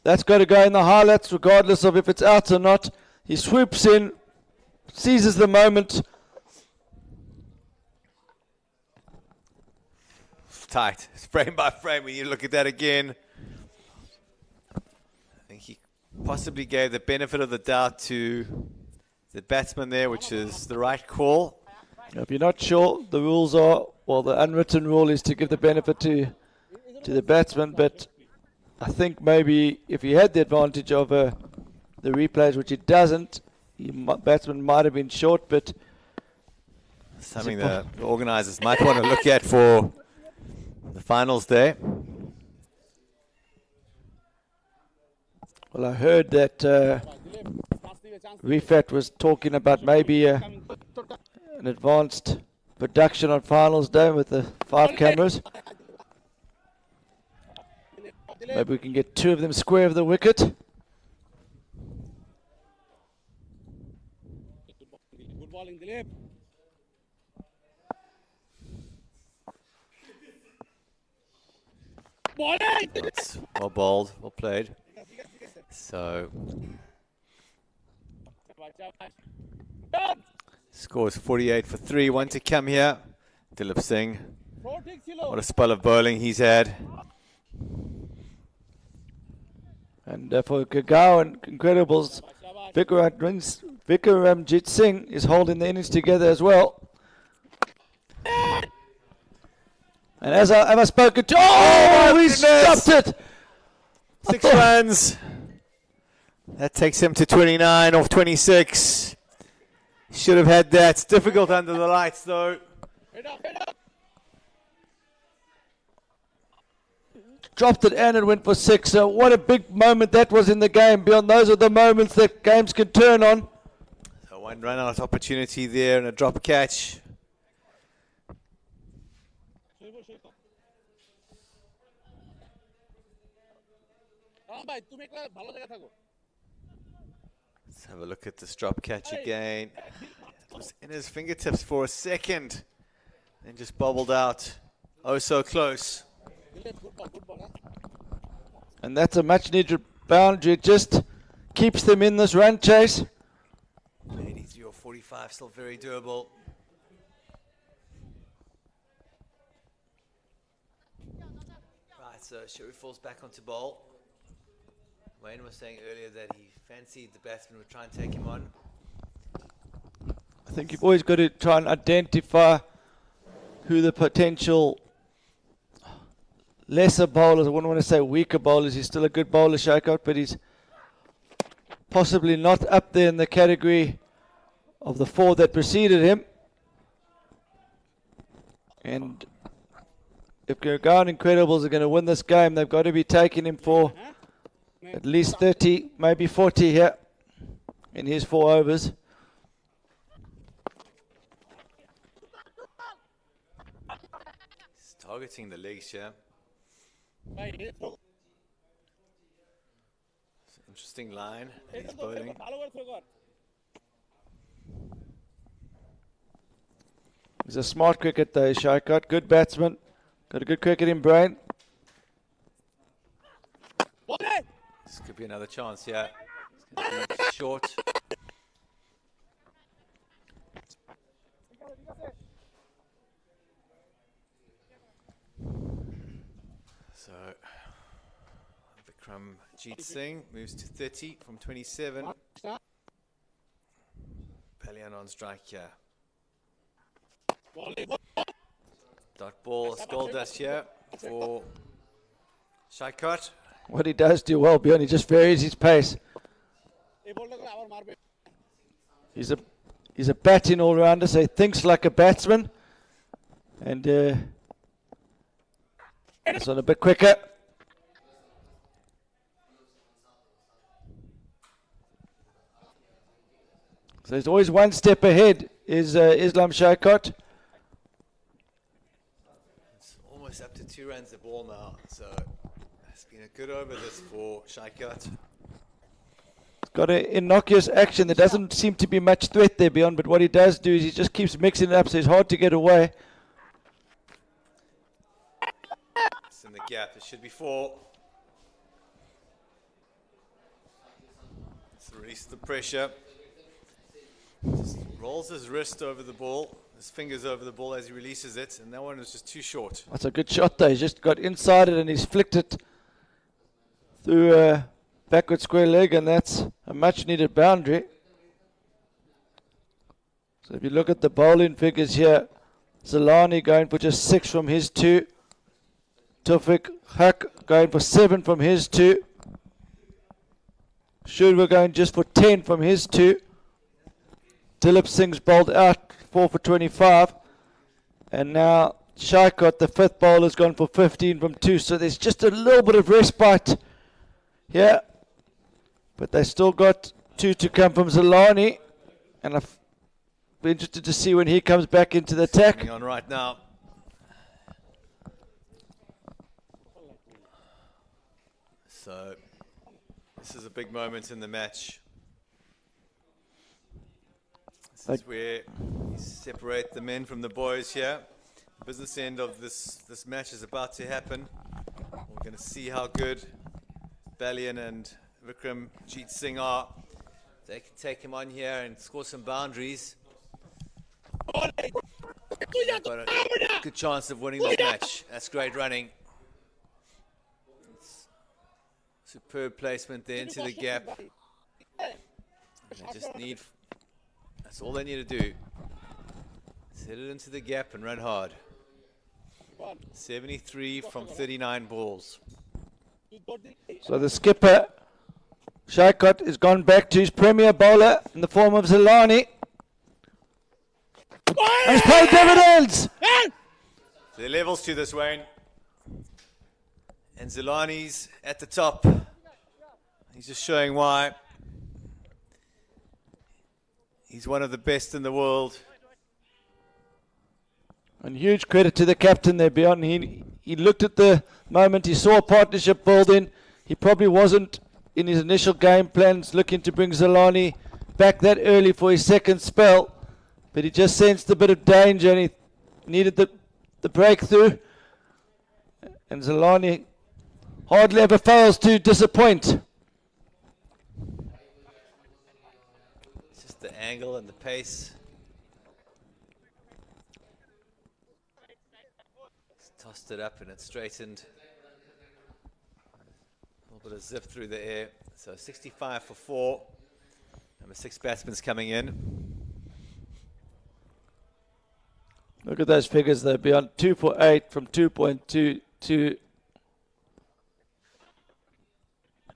That's got to go in the highlights regardless of if it's out or not. He swoops in, seizes the moment. Tight, frame by frame. When you look at that again, I think he possibly gave the benefit of the doubt to the batsman there, which is the right call. If you're not sure, the rules are, well, the unwritten rule is to give the benefit to the batsman, but I think maybe if he had the advantage of the replays, which he doesn't, batsman might have been short, but something that the organisers might want to look at for the finals day. Well, I heard that Rifat was talking about maybe an advanced production on finals day with the 5 cameras. Maybe we can get 2 of them square of the wicket. Good bowling, Dilip. Bowling! That's well bowled, well played. So, score is 48 for 3. 1 to come here. Dilip Singh. What a spell of bowling he's had. And for Gurgaon Incredibles, Vikramjit Singh is holding the innings together as well. And as I spoken to, he's stopped it! 6 runs. That takes him to 29 off 26. Should have had that. It's difficult under the lights though. Dropped it and it went for 6. So what a big moment that was in the game. Beyond those are the moments that games can turn on. So 1 run out opportunity there and a drop catch. Let's have a look at this drop catch again. It was in his fingertips for a second. Then just bobbled out. Oh, so close. And that's a much needed boundary. It just keeps them in this run chase. 83 or 45, still very doable. Right, so Sherry falls back onto bowl. Wayne was saying earlier that he fancied the batsman would try and take him on. I think you've always got to try and identify who the potential lesser bowlers, I wouldn't want to say weaker bowlers, he's still a good bowler, Shaikot, but he's possibly not up there in the category of the 4 that preceded him. And if Gurgaon Incredibles are going to win this game, they've got to be taking him for at least 30, maybe 40 here in his 4 overs. He's targeting the legs here. It's an interesting line. He's bowling. He's a smart cricket though, Shaikot. Good batsman. Got a good cricketing brain. This could be another chance here. It's going to be short. So, Vikramjit Singh moves to 30 from 27. Palian on strike here. Dot ball, skull dust here for Shaikot. What he does do well, Bjorn, he just varies his pace. He's a batting all-rounder, so he thinks like a batsman. And this one a bit quicker. So he's always one step ahead, is Islam Shaikot. It's almost up to 2 runs a ball now, so it's been a good over this for Shaikot. Got an innocuous action. There doesn't seem to be much threat there, Beyond, but what he does do is he just keeps mixing it up, so it's hard to get away. It's in the gap. It should be 4. Let's release the pressure. Just rolls his wrist over the ball, his fingers over the ball as he releases it, and that one was just too short. That's a good shot though. He's just got inside it and he's flicked it through backward square leg, and that's a much needed boundary. So if you look at the bowling figures here, Zalani going for just 6 from his 2. Tufik Haq going for 7 from his 2. Shurwa going just for 10 from his 2. Dilip Singh's bowled out 4 for 25. And now Shaikot, the 5th bowler, has gone for 15 from 2. So there's just a little bit of respite here. But they still got 2 to come from Zalani. And I'll be interested to see when he comes back into the attack. Coming on right now. So this is a big moment in the match. This is where you separate the men from the boys here. The business end of this match is about to happen. We're going to see how good Balian and Vikram Jeet Singh are. They can take him on here and score some boundaries. They've got a good chance of winning this match. That's great running. Superb placement there into the gap. They just need, that's all they need to do. Set it into the gap and run hard. 73 from 39 balls. So the skipper, Shaikot, has gone back to his premier bowler in the form of Zalani. And he's paid dividends! There are levels to this, Wayne. And Zalani's at the top. He's just showing why. He's one of the best in the world. And huge credit to the captain there, Bjorn. He looked at the moment, he saw a partnership building. He probably wasn't in his initial game plans looking to bring Zalani back that early for his second spell. But he just sensed a bit of danger and he needed the breakthrough. And Zalani hardly ever fails to disappoint. It's just the angle and the pace. He's tossed it up and it's straightened. A little bit of zip through the air. So 65 for 4. Number 6 batsman's coming in. Look at those figures there, beyond 2 for 8 from 2.2 to...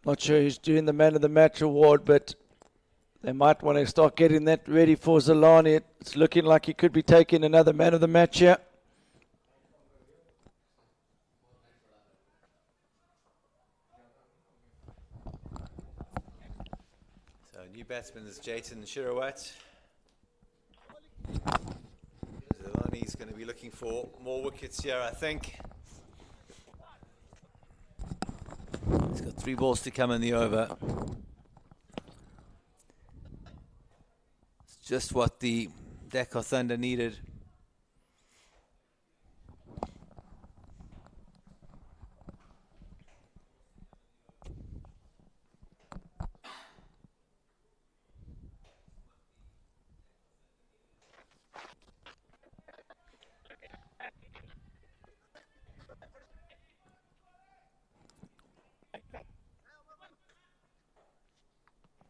Not sure who's doing the man of the match award, but they might want to start getting that ready for Zalani. It's looking like he could be taking another man of the match here. So new batsman is Jayton Shirawat. Zalani's going to be looking for more wickets here, I think. He's got 3 balls to come in the over. It's just what the Dhaka Thunder needed.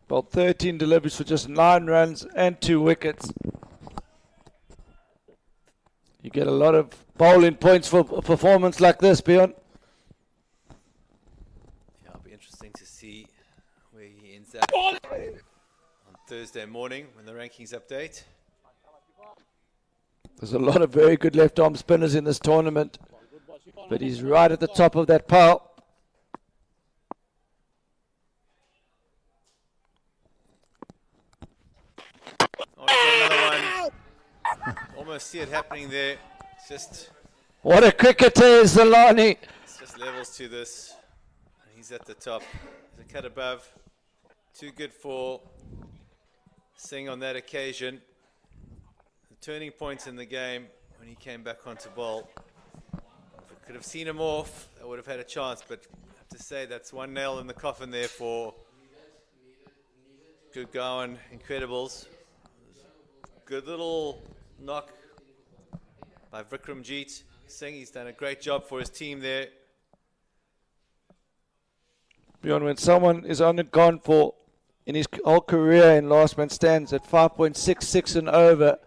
About 13 deliveries for just 9 runs and 2 wickets. You get a lot of bowling points for a performance like this, Bjorn. Yeah, it'll be interesting to see where he ends up on Thursday morning when the rankings update. There's a lot of very good left-arm spinners in this tournament, but he's right at the top of that pile. Almost see it happening there. It's just, What a cricketer is Zalani. it's just levels to this. He's at the top. He's a cut above. Too good for Singh on that occasion. The turning point in the game when he came back onto bowl. If I could have seen him off, I would have had a chance. But I have to say that's one nail in the coffin there for Gurgaon Incredibles. Good little knock by Vikram Jeet Singh. He's done a great job for his team there. Beyond when someone is gone for in his whole career in last man stands at 5.66 and over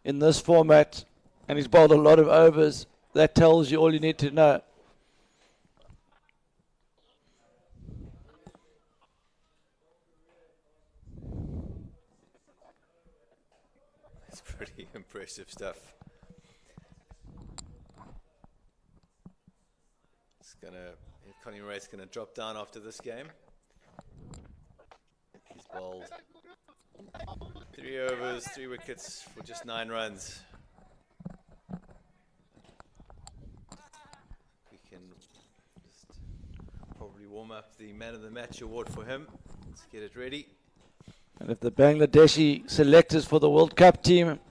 in this format, and he's bowled a lot of overs, that tells you all you need to know. It's pretty impressive stuff. Connie Ray's gonna drop down after this game. He's bowled 3 overs, 3 wickets for just 9 runs. We can just probably warm up the man of the match award for him. Let's get it ready. And if the Bangladeshi selectors for the World Cup team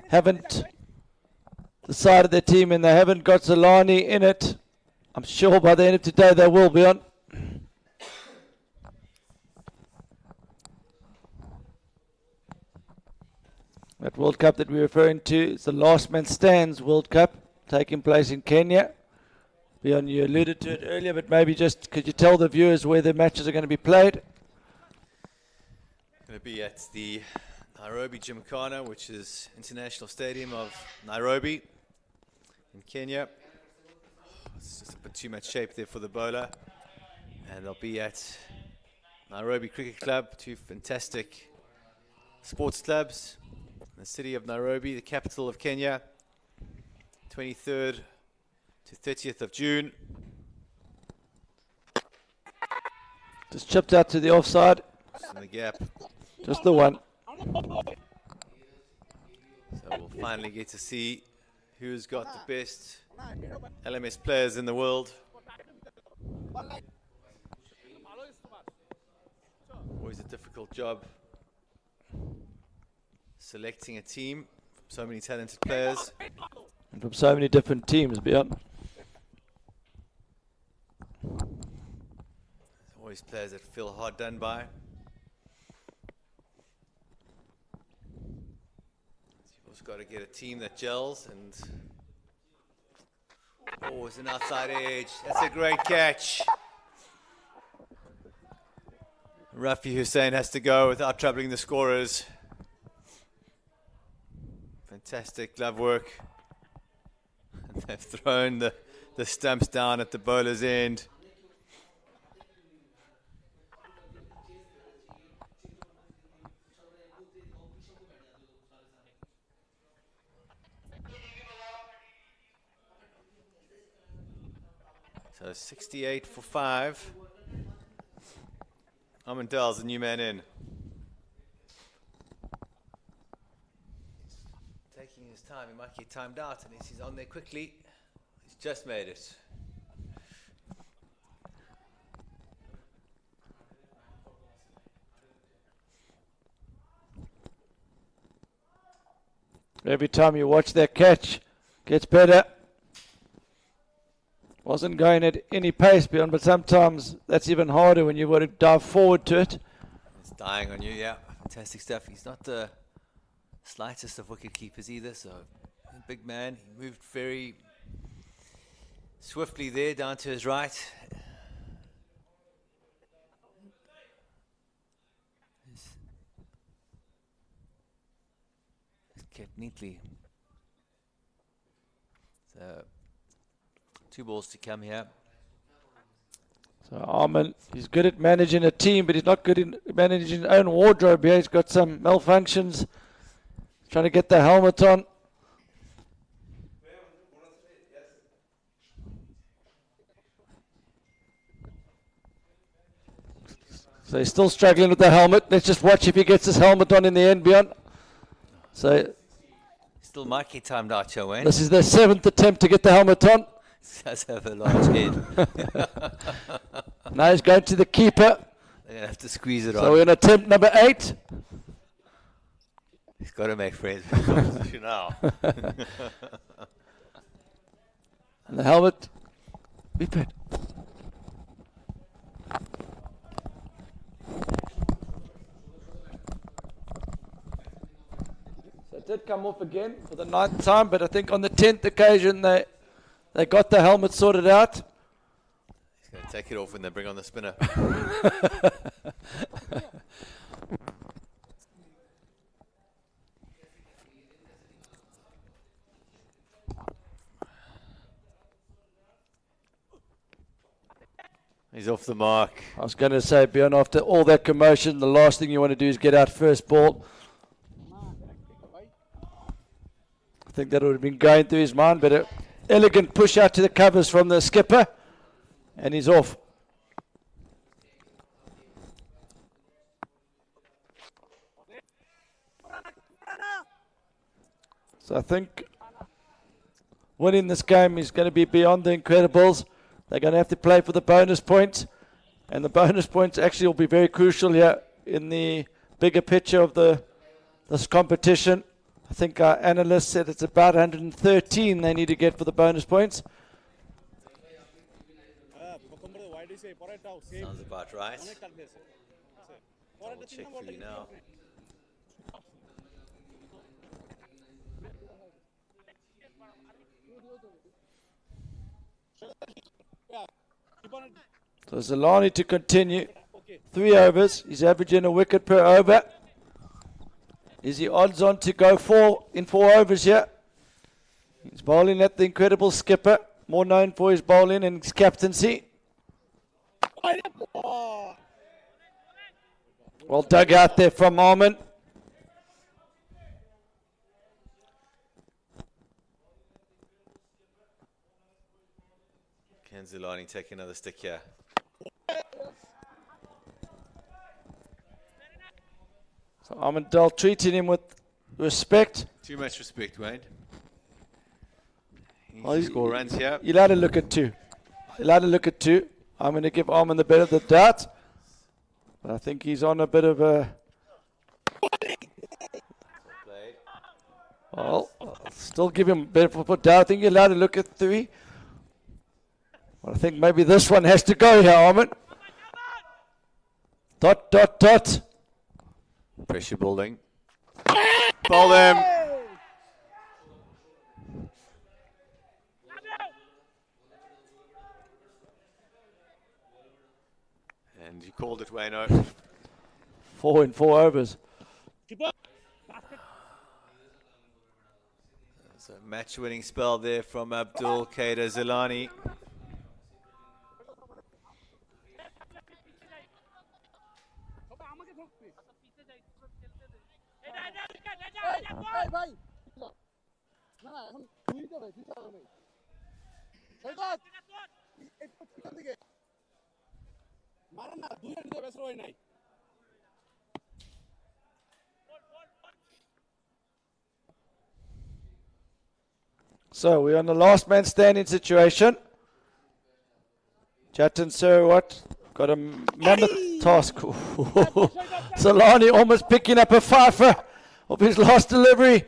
haven't decided their team and they haven't got Zolani in it, I'm sure by the end of today they will be on. That World Cup that we're referring to is the Last Man Stands World Cup taking place in Kenya. Bjorn, you alluded to it earlier, but maybe just could you tell the viewers where the matches are going to be played? Going to be at the Nairobi Gymkhana, which is International Stadium of Nairobi in Kenya. It's just a bit too much shape there for the bowler. And they'll be at Nairobi Cricket Club, 2 fantastic sports clubs in the city of Nairobi, the capital of Kenya, 23rd to 30th of June. Just chipped out to the offside. Just in the gap. Just the one. So we'll finally get to see who's got the best LMS players in the world. Always a difficult job selecting a team from so many talented players. And from so many different teams, Bjorn. Always players that feel hard done by. You've also got to get a team that gels, and oh, it's an outside edge. That's a great catch. Rafi Hussain has to go without troubling the scorers. Fantastic glove work. And they've thrown the stumps down at the bowler's end. So 68 for 5. Amandal's the new man in. Taking his time, he might get timed out unless he's on there quickly. He's just made it. Every time you watch that catch, gets better. Wasn't going at any pace, Bjorn, but sometimes that's even harder when you've got to dive forward to it. It's dying on you, yeah. Fantastic stuff. He's not the slightest of wicket keepers either, so a big man. He moved very swiftly there down to his right. It's kept neatly. So 2 balls to come here. So Armin, he's good at managing a team, but he's not good in managing his own wardrobe here. He's got some malfunctions. Trying to get the helmet on. So he's still struggling with the helmet. Let's just watch if he gets his helmet on in the end, Bjorn. So Still might get timed out, Joanne. this is their 7th attempt to get the helmet on. Does have a large head. Now he's going to the keeper. They're going to have to squeeze it So on. we're on attempt number 8. He's got to make friends with the competition now. And the helmet. Beep it. So it did come off again for the 9th time, but I think on the 10th occasion they got the helmet sorted out. He's going to take it off when they bring on the spinner. He's off the mark. I was going to say, Bjorn, after all that commotion, the last thing you want to do is get out first ball. I think that would have been going through his mind, but an elegant push out to the covers from the skipper, and he's off. So I think winning this game is going to be beyond the Incredibles. They're going to have to play for the bonus points, and the bonus points actually will be very crucial here in the bigger picture of this competition. I think our analyst said it's about 113 they need to get for the bonus points. Sounds about right. I'll check for you now. So Zolani to continue. 3 overs. He's averaging a wicket per over. Is he odds on to go 4 in 4 overs here? He's bowling at the incredible skipper, more known for his bowling and his captaincy. Well dug out there from Arman. Can Zolani take another stick here? So Arman Dal treating him with respect. Too much respect, Wayne. He needs Well, to score runs here. You'll have to look at 2. You'll have to look at 2. I'm going to give Arman the benefit of the doubt. But I think he's on a bit of a... Well, I'll still give him benefit of the doubt. I think you're allowed to look at 3. Well, I think maybe this one has to go here, Arman. Dot, dot, dot. Pressure building. Bowl him. And you called it, Wayno. 4 in 4 overs. There's a match-winning spell there from Abdul Qadir Zolani. So we're on the last man standing situation. Jatin Sarawat got a mammoth task. Zolani almost picking up a fifer of his last delivery.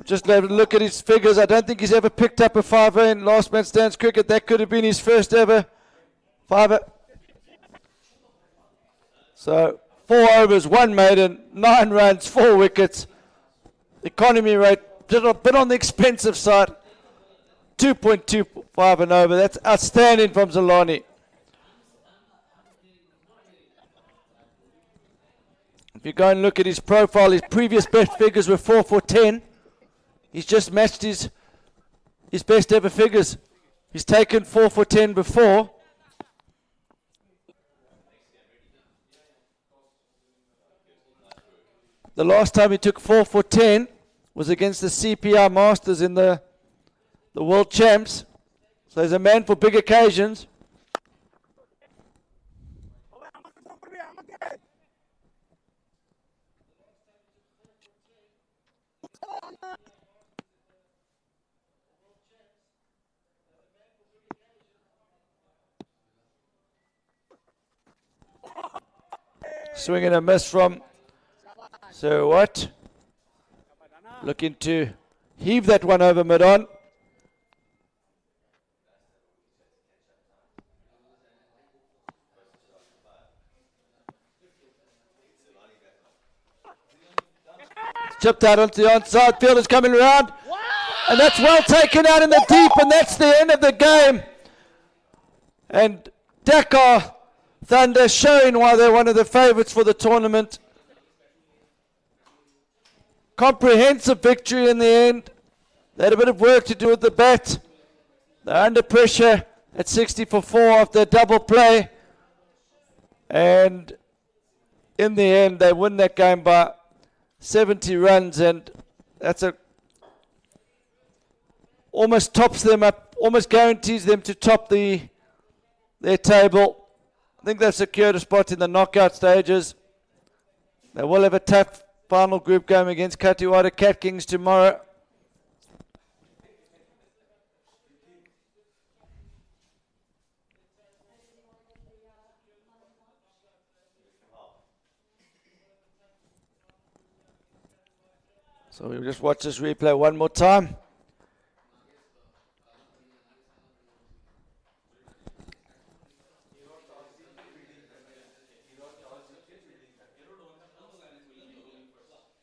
Just have a look at his figures. I don't think he's ever picked up a fiver in last man stands cricket. That could have been his first ever fiver. So 4 overs, 1 maiden, 9 runs, 4 wickets. Economy rate just a bit on the expensive side. 2.25 and over. That's outstanding from Zolani. If you go and look at his profile, his previous best figures were 4 for 10. He's just matched his best ever figures. He's taken 4 for 10 before. The last time he took 4 for 10 was against the CPR Masters in the World Champs. So he's a man for big occasions. Swing and a miss from Sarawat. Looking to heave that one over mid-on. Chipped out onto the onside. Fielder's coming around. And that's well taken out in the deep, and that's the end of the game. And Dhaka Thunder showing why they're one of the favourites for the tournament. Comprehensive victory in the end. They had a bit of work to do with the bat. They're under pressure at 60 for 4 after a double play. And in the end, they win that game by 70 runs, and that's almost tops them up, almost guarantees them to top their table. I think they've secured a spot in the knockout stages. They will have a tough final group game against Katiwada Cat Kings tomorrow. So we'll just watch this replay one more time.